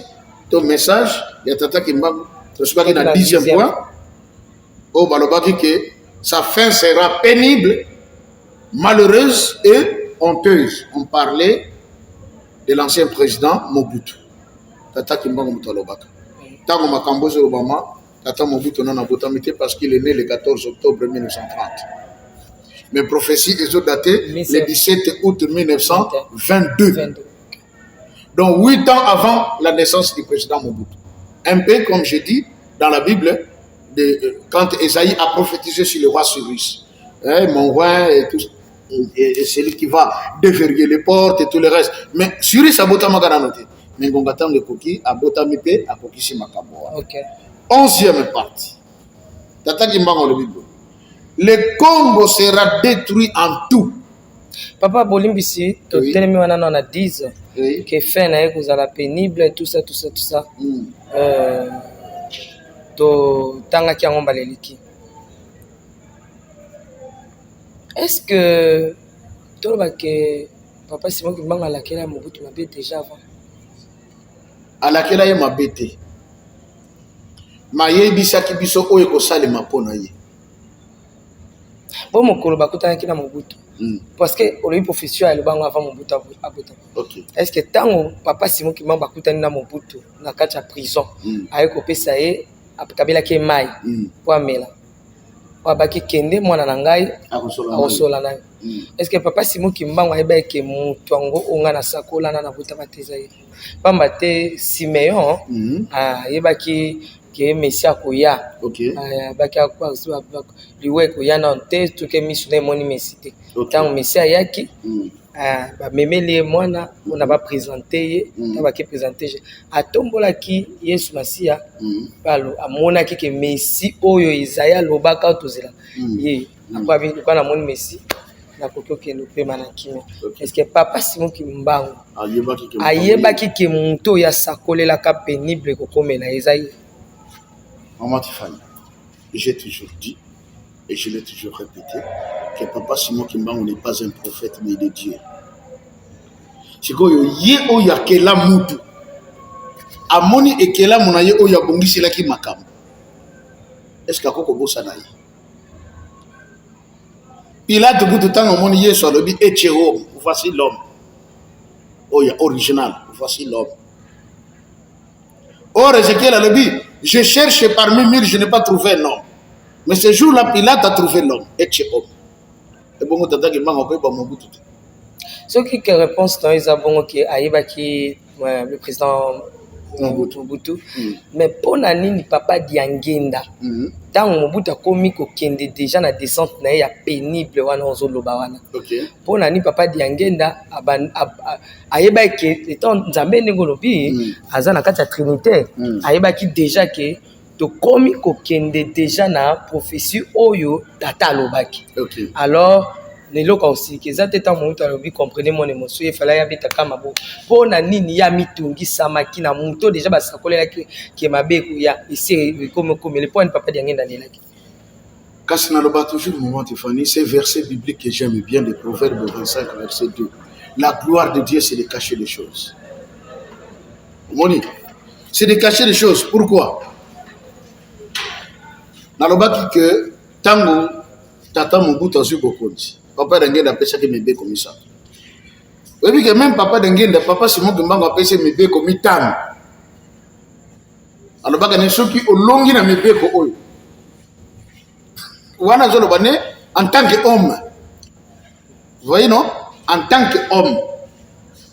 ton message, il y a Tata Kimbangu, je suis pas dans le 10e point, au Balobaki que sa fin sera pénible, malheureuse et honteuse. On parlait de l'ancien président Mobutu. Tata Kimbangu Moutalobaka. Tango Makambozo Obama, Tata Mobutu non a botamité parce qu'il est né le 14 octobre 1930. Mais prophétie, ils ont daté le 17 août 1922. Donc 8 ans avant la naissance du président Mobutu. Un peu comme je dis dans la Bible, quand Esaïe a prophétisé sur le roi Cyrus. Mon roi et tout, et c'est lui qui va déverrouiller les portes et tout le reste. Mais Cyrus a botama garanti. Mais Gongatam le Koki a botamité à Koki Simakaboa. Ok. 11e partie. Tata Kimbangu le Bible. Le Congo sera détruit en tout. Papa Bolimbisi, tu Oui. tellement on a 10 Oui. que fait na que vous la pénible tout ça. To tanga ki ngomba leliki. Est-ce que tu vois que Papa Simon Kimbangu a laquelle a Mobutu m'a déjà avant? À laquelle il m'a bêté. Ma yebisaki biso oyo ko salema pona ye. Bon mokolo bakutana ki na Mobutu. Parce que on a eu profession le bango avant Mobutu abota. OK. Est-ce que tango Papa Simon Kimbangu bakutana na Mobutu na kati ya prison ayeko pesa ye akabela ke mai po amela. Wabaki kende mwana na ngai akosola nayo. Est-ce que Papa Simon Kimbangu ayeba ke mutu ango onga na sakola na buta bateza ye. Pamba te Simeon ayebaki que Messia koya. OK. Baki akwa liwe koya na te tout que misune moni mesité. Tant Messia yaki ba memeli mwana on ba présenter ye, ta ba ki présenter atombola ki Yesu Masia balo amona ki ke Messi oyo Isaiah lobaka tozela. Ye akwa bi kwa na moni Messi na kokoke no pe manakime. Est-ce que Papa Simon Kimbangu ayebaki ke muto ya sakolela ka pénible kokomela Isaïe? Maman Tiffany, j'ai toujours dit, et je l'ai toujours répété, que Papa Simon Kimbangu n'est pas un prophète, mais de Dieu. C'est que y a que la moutou. amoni ekela monaye oyo abongiselaki makambo. Est-ce que akoko bosana ye? Pilate kutu tango amoni Yesu alobi eche homme, voici l'homme. Oya original, voici l'homme. Or Ézéchiel alobi, je cherche parmi mille, je n'ai pas trouvé un homme. Mais ce jour-là, Pilate a trouvé l'homme, eche homme. Et bon, tata qui m'a envoyé par mon bout tout. Ce qui est réponse dans les abonnés qui aïba qui le président Mobutu, mais pour nani papa diangenda, tant Mobutu a commis qu'au kende déjà na descente na ya pénible wana ozo lobawana. Pour nani papa diangenda aïba qui étant Nzambe ngolobi azana kata Trinité aïba qui déjà que to commis qu'au kende déjà na prophétie oyo tata lobaki. Alors Neloka aussi, que ça t'est en montant, comprenez mon émotion, il fallait habiter à Kamabo. Pour nani ya mitungi samaki na muto déjà parce que là qui m'a bécouya ici comme le point papa d'yangen dans les lacs. Kassina Loba toujours moment Tiffany, c'est verset biblique que j'aime bien, de Proverbes 25 verset 2. La gloire de Dieu c'est de cacher les choses. Moni, c'est de cacher les choses. Pourquoi? Naloba que tango tata Mobutu azu bokonzi. Papa d'Angenda a fait mes bébés comme ça. Vous voyez que même papa d'Angenda, papa Simon Kimbango a fait mes bébés comme tam. Alors, il y a ceux qui ont longi dans mes bébés comme eux. En tant qu'homme. Vous voyez, non? En tant qu'homme.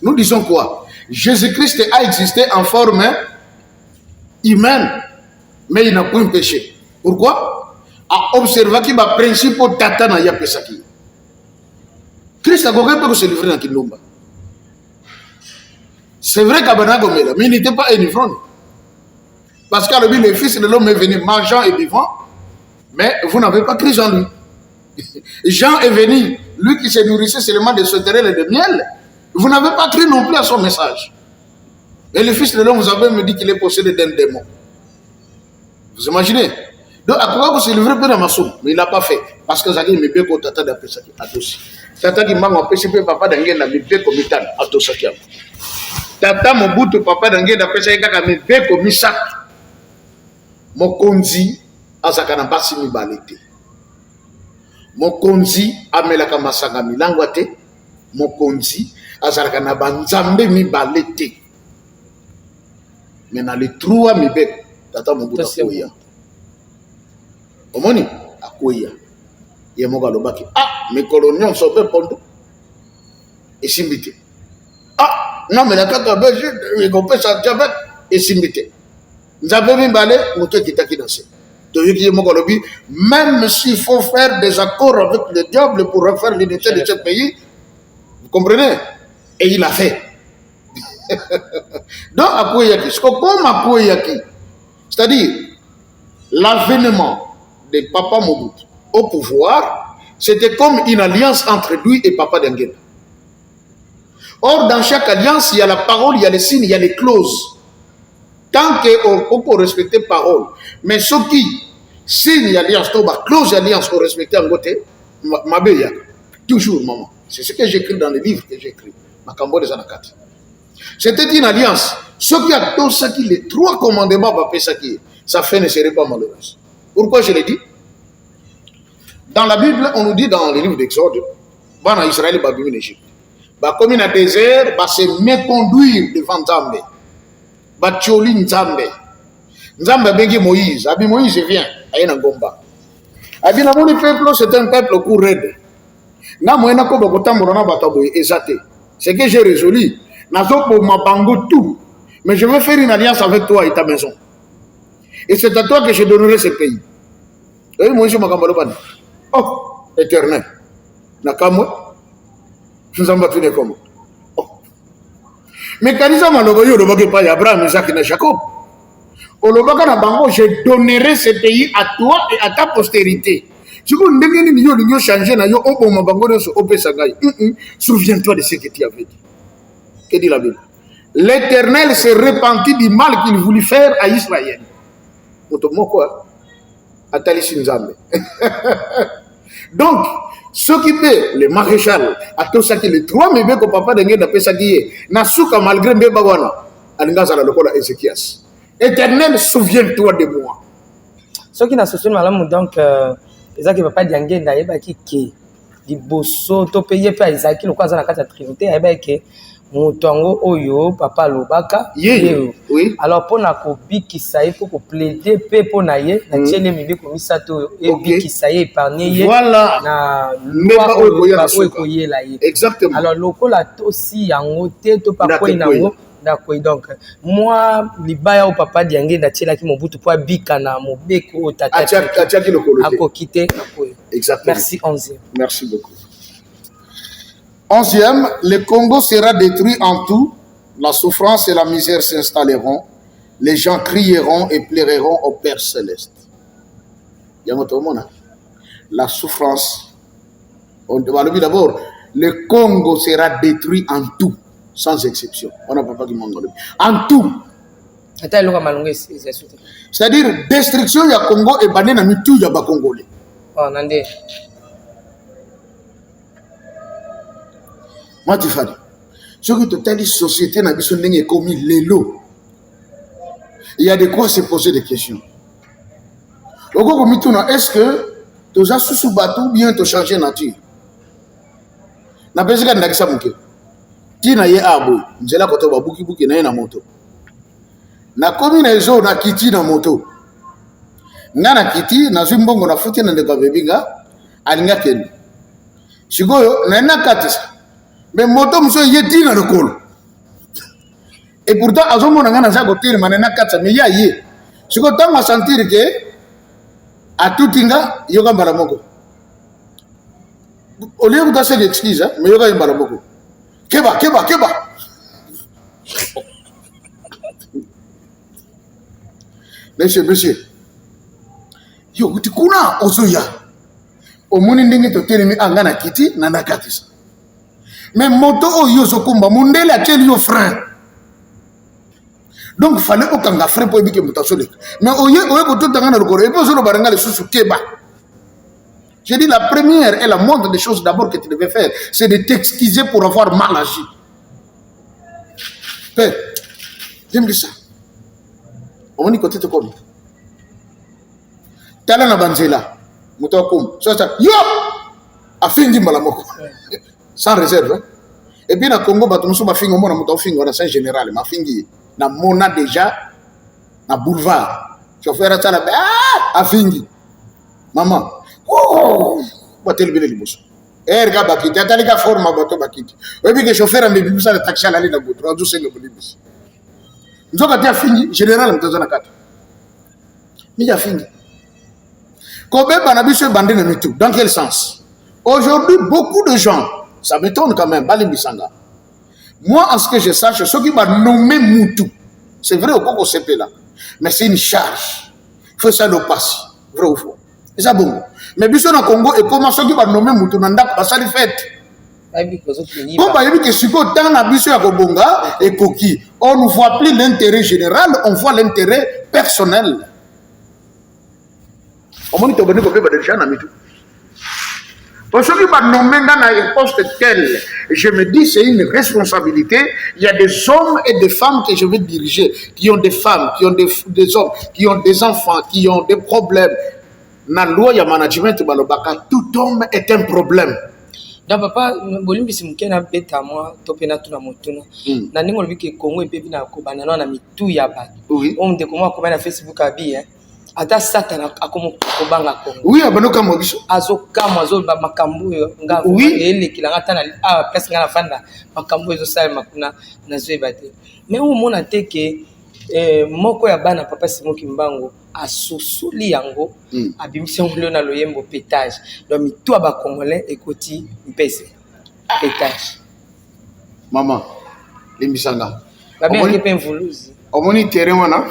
Nous disons quoi? Jésus-Christ a existé en forme humaine, mais il n'a point péché. Pourquoi? A observé qu'il y a un principe de tata na ya pesaki. Christ a pas se livrer dans Kindomba. C'est vrai qu'Abana Gomela, mais il n'était pas un ivrogne. Parce que le Fils de l'homme est venu mangeant et vivant, mais vous n'avez pas cru en lui. Jean est venu, lui qui se nourrissait seulement de sauterelles et de miel, vous n'avez pas cru non plus à son message. Et le Fils de l'homme, vous avez me dit qu'il est possédé d'un démon. Vous imaginez? Donc, à quoi vous se livrez peu dans ma soupe, mais il n'a pas fait. Parce que Zaki me béco tata d'après ça qui a tous. Tata qui m'a empêché papa d'enguer na me béco mitan à tous ça qui a. Tata Mobutu papa d'enguer d'après ça qui a me béco misak. Mokonzi azakana basi mi balete. Mokonzi amelaka masanga milangwate. Mokonzi azakana banzambe mi balete. Mais na le trois mi béco tata Mobutu akoya. Omoni akoya ye moka lobaki mes coloniaux sont peu pondo et simbité non mais la kaka belge il compte ça diabète et simbité nzabe mimbale moto kitaki danser to yiki moka lobi même s'il faut faire des accords avec le diable pour refaire l'unité de ce pays, vous comprenez, et il a fait. Donc akoya ki comme akoya ki, c'est-à-dire l'avènement de Papa Mobutu au pouvoir, c'était comme une alliance entre lui et Papa Denguena. Or, dans chaque alliance, il y a la parole, il y a les signes, il y a les clauses. Tant qu'on peut respecter parole, mais ceux qui signent l'alliance, clause d'alliance pour respecter en côté, toujours, maman. C'est ce que j'écris dans les livres que j'écris. C'était une alliance. Ceux qui ont ça qui les trois commandements, sa fin ne serait pas malheureuse. Pourquoi je l'ai dit? Dans la Bible, on nous dit dans les livres d'Exode, en Israël, en Égypte, comme il y a désert, se méconduire devant Nzambe. Tcholi Nzambe. Nzambe bengi Moïse. Abi Moïse vient. Aïna Gomba. Abi Namoni peuple, c'est un peuple court raide. Na moyena ko bakotambola na bataboye exaté. C'est que j'ai résolu. Nazo pour ma bango tout. Mais je veux faire une alliance avec toi et ta maison. Et c'est à toi que je donnerai ce pays. Et moi, je m'en oh, éternel. Nakamwa. Nous en battons comme. Oh. Mais quand ils ont malheureusement, le bagage pas Abraham, Isaac et Jacob. Au Lobaka na bango, je donnerai ce pays à toi et à ta postérité. Si vous ne changez, souviens-toi de ce que tu avais dit. Que dit la Bible? L'Éternel s'est repenti du mal qu'il voulut faire à Israël. Donc, s'occuper le maréchal, à tout ça qui les trois, mais bien que papa de Nguyen a fait ça qui est, n'a souka malgré Mbébagwana, alingaza la lokola Ézéchias. Éternel, souviens-toi de moi. Ce qui n'a pas malamu donc ezaki papa diange ndayebaki ke liboso to paye pa ezaki lokwa za na kati ya trinité ayebaki ke motongo oyo papa lobaka oui. Alors pour na kobikisa ye pour ko plaider pe pour na ye na tiele mibiko misato ebikisa ye épargner ye voilà na loi oyo koyela ye. Exactement. Alors lokola to si yango te to pa ko nango. D'accord, donc moi libaya au papa diange ndatiela ki mobutu po abika na mobeko tata atiaki lokolo te akokite. Exactement. Merci 11e. Merci beaucoup. 11e, le Congo sera détruit en tout, la souffrance et la misère s'installeront, les gens crieront et pleureront au Père céleste. La souffrance, on va le dire d'abord, le Congo sera détruit en tout. Sans exception. On n'a pas qui manque. En tout. C'est-à-dire, destruction du Congo et banné dans tout le Congolais. Oh, Nandé. Moi, tu fais. Ce que tu as dit, société n'a pas commis les lots. Il y a de quoi se poser des questions. Est-ce que tu as sous bateau bien te changer nature? N'a pas besoin de ça, mon cœur. Tina ye abo nzela koto ba buki buki na ye na moto na komi na ezo na kiti na moto nga na kiti na zimbongo na futi na ndeka bebinga alinga ken sikoyo na na katisa mais moto mso ye tina lokolo et pourtant azomo na nga na za kotir manena katsa mais ya ye sikoyo tango sentir que a tutinga yoga mbala moko au lieu de se excuse mais yoga mbala moko Keba. Monsieur. Yo, utikuna ozoya. Omuni ndenge to telemi anga na kiti na nakatisa. Mais moto oyo sokumba mundele ateli yo frein. Donc fallait okanga frein pour ebike mutasole. Mais oye ko totanga na lokoro, et puis zo baranga le susu keba. J'ai dit la première et la moindre des choses d'abord que tu devais faire, c'est de t'excuser pour avoir mal agi. Père, j'aime ça. On dit côté de comme. Tala na banzela, mutokum. Ça, yo, a fini malamoko. Sans réserve. Et puis na Congo, batumuso ba fingo mona muto fingo na Saint Général, ma fingi na mona déjà na boulevard. Chauffeur à tala a fingi. Maman. Oh, batel bile liboso. Erga bakiti, atali ka forma bato bakiti. Obi ke chauffeur ambe bibisa na taxi ala na boutro, azu sengo bolibisi. Nzoka tia fini général mtozo na kata. Mi ya fini. Kobe banabiso bandé na mitu. Dans quel sens? Aujourd'hui, beaucoup de gens, ça m'étonne quand même, Bali Bisanga. Moi, en ce que je sache, ceux qui m'ont nommé Moutou, c'est vrai au Congo CP là, mais c'est une charge. Il faut ça le passer. Vrai ou faux? C'est ça bon. Mais bien sûr, dans le Congo, et comment ceux qui vont nommer Moutounanda, ça les fait. Bon, bah, il y a que si on a bien sûr à Kobonga et Koki, on ne voit plus l'intérêt général, on voit l'intérêt personnel. On m'a dit que vous avez déjà un tout. Pour ceux qui vont nommer dans un poste tel, je me dis c'est une responsabilité. Il y a des hommes et des femmes que je vais diriger, qui ont des femmes, qui ont des hommes, qui ont des enfants, qui ont des problèmes. Na loi ya management balobaka tout homme est un problème. Donc papa bolimbi simukena beta moi topena tuna motuna na ningo lobi ke Congo epebi na kobana na mitu ya bato. Oui. On de comment na Facebook abi ata satana akomo kobanga Congo. Oui, abanoka mobiso. Azokama azoba makambo yo nga elekila ngata na place ngana fanda makambo ezo sala makuna na zoebate. Mais on mona te ke moko ya bana papa Simoki Mbango asosoli yango abimisi ngolo na loyembo pétage donc mitu ba congolais ekoti mpese pétage maman limbisanga babia ke mvuluzi omoni terrain wana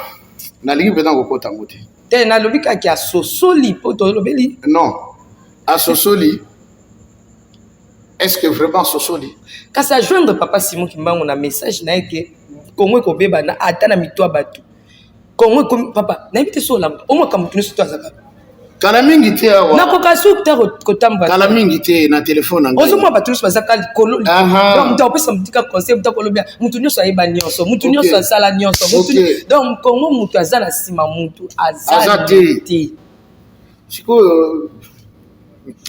na lingi peta ngokota ngote te na lobika ki asosoli poto lobeli non asosoli est-ce que vraiment sosoli kasa joindre papa Simoki Mbango na message na ke Congo ko beba na ata na mitu abatu Congo comme papa na invité so la au moins comme tu ne sais pas kala mingi te awa nakoka suku te kotamba kala mingi te na telefone ngai ozomwa bato nyonso bazaka likolo donc mutu akopesa mutika conseil mutu akolobia mutu nyonso ayeba nyonso mutu nyonso asala nyonso donc kongo mutu aza na nsima mutu aza te sikoyo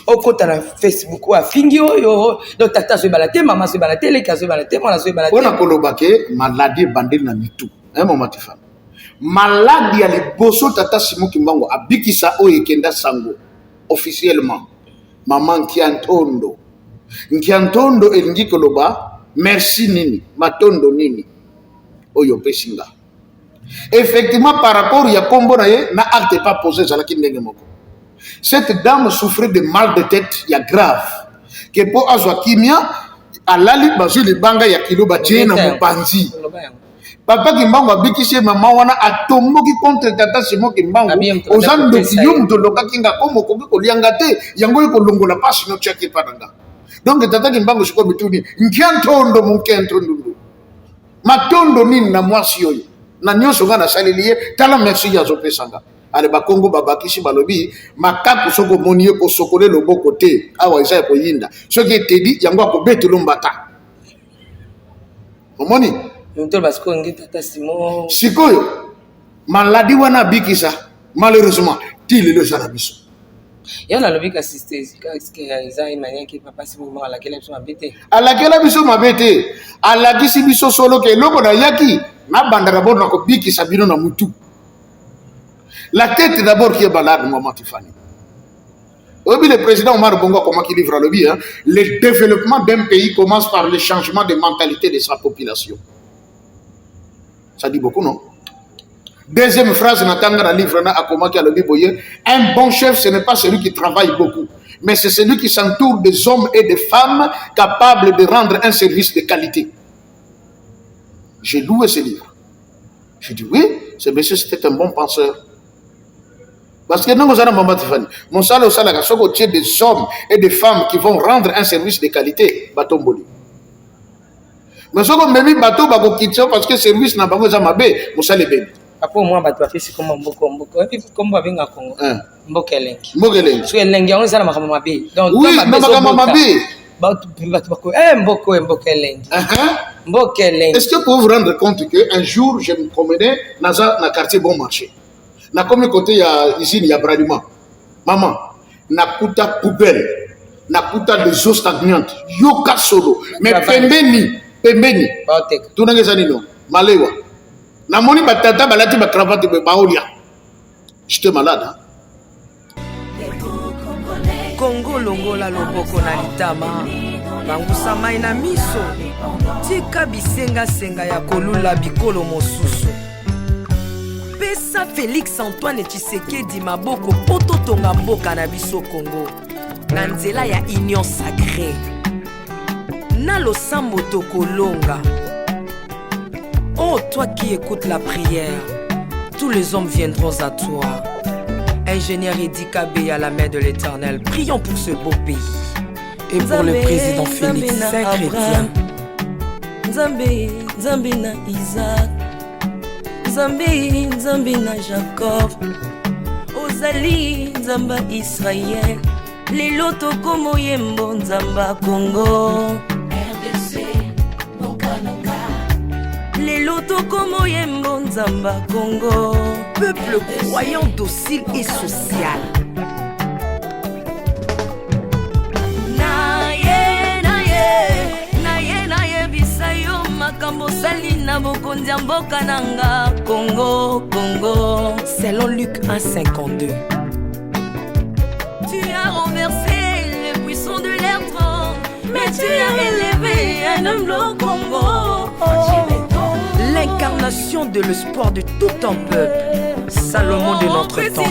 okota na Facebook oyo afingi oyo donc tata azoyebana te mama azoyebana te eleki azoyebana te mwana azoyebana te mpona koloba ke maladi ebandeli na mitu mama tifana maladi ya liboso tata Simon Kimbangu abikisa oyo ekenda sango officiellement mama Nkiantondo elingi koloba merci nini matondo nini oyo pesinga effectivement par rapport ya kombo na ye na acte pas posé ezalaki ndenge moko. Cette dame souffrait de mal de tête ya grave ke po azwa kimia alali bazwi libanga ya kilo batie na mopanzi papa Kimbangu abikisi mama wana atomboki contre tata Simon Kimbangu ozandoki yo mutu olokaki nga komo okoki kolianga te yango oyo kolongola pasi no tiaki epa na nga donc tata Kimbangu sikoyo mituni Nkiantondo Nkiantondo matondo nini na mwasi oyo na nyonso nga nasaleli ye tala merci azopesanga ale bakongo babakisi balobi makaku soko moni ye kosokole loboko te awa eza ya koyinda soki etedi yango akobetela mbata omoni sikoyo maladi wana abikisa malheureusement ti lelo eza na biso yo nalobi kasi eza imaniaki papa Simon alakela biso mabe te alakela biso mabe te alakisi biso solo ke eloko nayaki nabandaka bo na kobikisa bino na mutu. La tête d'abord qui est balade, maman Tiffany. Le président Omar Bongo, comment il livre le bien, le développement d'un pays commence par le changement de mentalité de sa population. Ça dit beaucoup, non? Deuxième phrase, Natanga dans le livre, un bon chef, ce n'est pas celui qui travaille beaucoup, mais c'est celui qui s'entoure des hommes et des femmes capables de rendre un service de qualité. J'ai loué ce livre. J'ai dit oui, ce monsieur c'était un bon penseur. Parce que nous avons maman Tiffany. Mon salaire au salaire, c'est des hommes et des femmes qui vont rendre un service de qualité. Bateau Mboli. Mais ce qu'on m'a mis bateau, parce que service n'a pas besoin de m'aber, mon salaire bébé. Après moi, bateau a fait comme un beau combo. Et puis comme on va venir à Congo. Mbokelengi. Mbokelengi. Parce que l'engi on est là ma bé. Donc oui, ma bé. Est-ce que vous pouvez vous rendre compte qu'un jour, je me promenais dans le quartier Bon Marché. Na comme côté ya ici il y a Bradima. Maman, nakuta poubelle, nakuta des eaux stagnantes, yoka solo, mais pembeni. Tout n'a pas non. Malewa. Na moni batata balati ba cravate be baolia. J'étais malade. Hein? Congo longola loboko na litama. Bangusa mai na miso. Tika bisenga senga ya kolula bikolo mosusu. Pesa Félix Antoine Tshisekedi maboko poto tonga mboka na biso Congo na nzela ya union sacrée na losambo tokolonga. Oh toi qui écoutes la prière, tous les hommes viendront à toi. Ingénieur Edi Kabé à la main de l'Éternel, prions pour ce beau pays et pour le président Félix Saint-Chrétien. Nzambe na Isaac, Nzambe na Jacob, ozali Nzamba Israël, lelo tokomo yembo Nzamba Congo, RDC Bokananga, lelo tokomo yembo Nzamba Congo, peuple croyant docile et social. Selon Luc 1,52. Tu as renversé le puissant de l'air trône, mais tu as élevé un homme au Congo. L'incarnation de l'espoir de tout un peuple, Salomon de notre temps.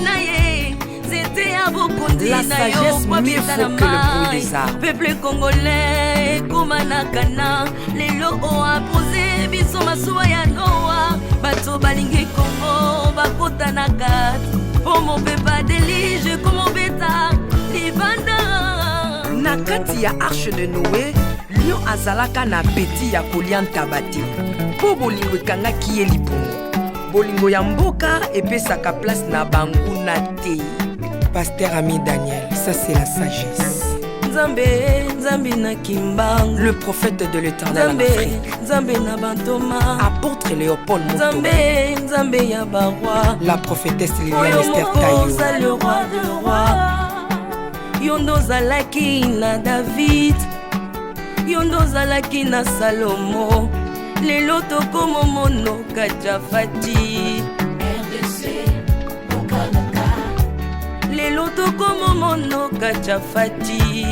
La sagesse mieux faut que le bruit des arbres. Peuple congolais, Kumanakana, les lots ont posé, biso masuwa ya Noa, bato balingi Congo, bakota na kat, pour mon peuple délige, comme mon bêta, libanda. Na kati ya arche de Noé, lion azalaka na peti ya kolia ntabati, po bolingo ekangaki ye lipungu. Bolingo ya mboka epesaka place na banguna te. Pasteur Ami Daniel, ça c'est la sagesse. Nzambe na Kimbangu, le prophète de l'Éternel en Afrique. Nzambe na Bantoma, apôtre Léopold Mutombo, Nzambe ya baroi, la prophétesse Liliane Esther Tayo, le roi de roi. Yondo zalaki na David, Yondo zalaki na Salomo, lelo tokomo mono Kajafati. Lelo tokomo mono Kajafati.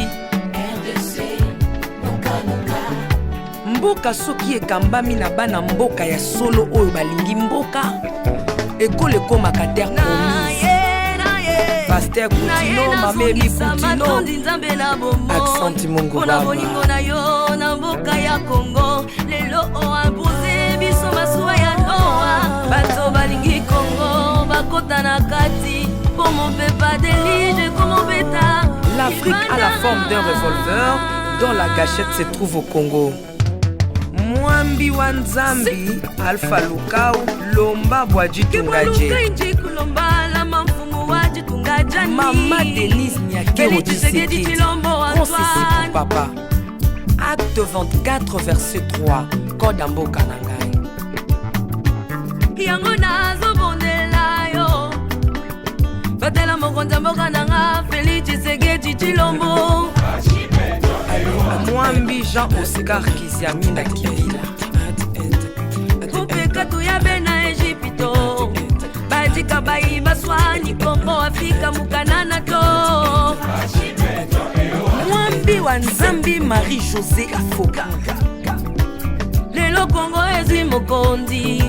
Mboka soki ekambami na bana mboka ya solo oyo balingi mboka ekole ekomaka terre promise. Pasteur Koutino, Maméri Koutino, Accent Mungu Baba. Bolingo na yo na mboka ya Congo, lelo oabuze biso masuwa ya Noa. Bato balingi Congo bakota na kati, pour mon pepa délige comme mon bêta. L'Afrique a la forme d'un revolver dont la gâchette se trouve au Congo. Mwambi wa Nzambi, Alpha Lukau, Lomba Bwaji Tungaje. Mama Denise Nyakero Tshisekedi, Konsesi pour papa. Acte 24, verset 3, Code Mboka Nangai. Yango nazo bondela yo, batela mokonza mboka nanga, Félix Tshisekedi Tshilombo. Mwambi Jean Oscar Kiziamina Kibila. Kupeka tuyabe na Egypto, bajika bayi baswani Kongo Afrika mukanana to. Mwambi wa Nzambi Marie-José Afoka. Lelo Kongo ezwi mokonzi,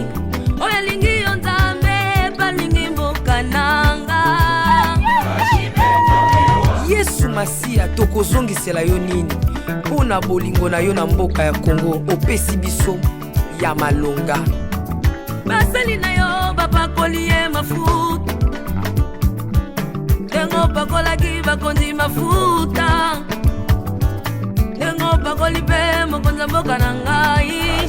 oya lingi yo Nzambe balingi mboka nanga. Yesu Masia tokozongisela yo nini mpona bolingo na yo na mboka ya Kongo opesi biso ya malonga. Basali na yo bapakoli ye mafuta, ndengo pakolaki bakonzi mafuta, ndengo pakoli pe mokonza mboka na ngai.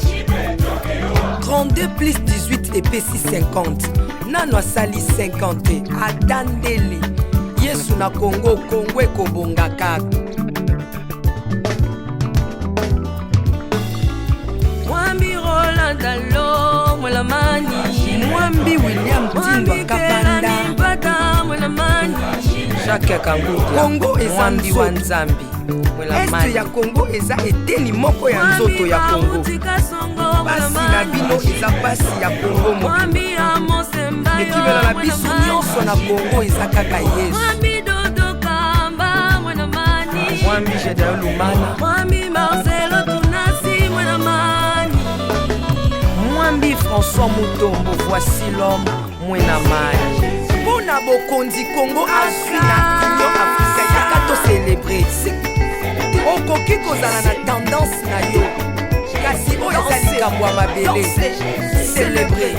32 plus 18 epesi 50 nano asali 50 atandeli Yesu na Kongo, Kongo ekobonga kaka. Mwambi Roland Dalo mwelamani, Mwambi William Tindwa Kapanda, Jacques Kangudia, Kongo eza Mwambi wa Nzambi. Este ya Kongo eza eteni moko ya nzoto ya Kongo. Basi na bino eza basi ya Kongo moko. Ekibela na biso nyonso na Kongo eza kaka Yesu. Mwambi Jedeo Lumana, Mwambi Marcelo Tunasi mwenamani, Mwambi François Mutombo, voici l'homme mwenamani. Mpona bokonzi Kongo azwi na Union Africaine yaka to célébrer. Okoki kozala na tendance na yo, kasi oyo eza likambo ya mabele. Célébrer.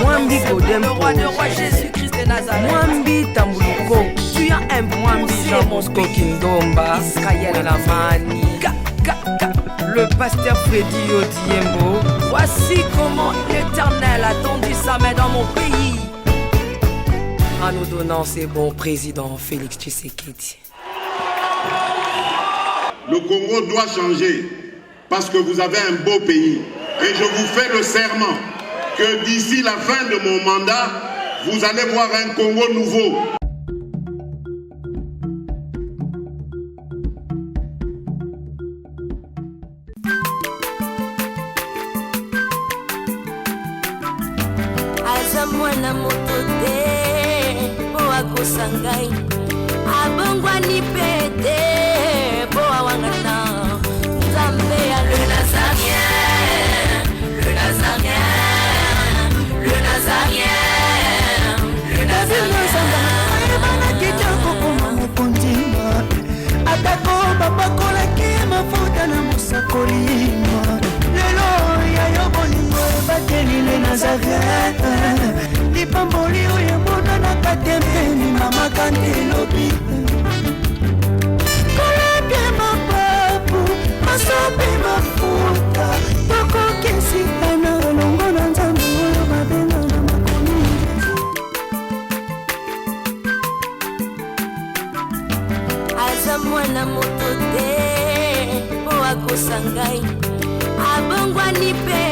Mwambi Godempo, Mwambi Tambuluko, tu as un Mwambi Jean Bosco Kindomba, Israël Lamani, le pasteur Freddy Odiembo. voici comment l'Éternel a tendu sa main dans mon pays, en nous donnant ses bons présidents Félix Tshisekedi. Le Congo doit changer parce que vous avez un beau pays. Et je vous fais le serment que d'ici la fin de mon mandat, vous allez voir un Congo nouveau. aza mwana moto te po akosa ngai, abongwani pe te po awangata. Nzambe ya le Nazarien, le Nazarien, le Nazarien, le Nazarien. Ebana mokondima atako bapakolaki mafuta na mosakolima lelo ya yo bolingo ebateli le Nazarien lipamboli oyo emonanaka tembeni mama kandelobi koleke mapapu masopi mafuta tokokisikana longo na Nzambe oyo babenga na makomi. na ngai abongwani mpe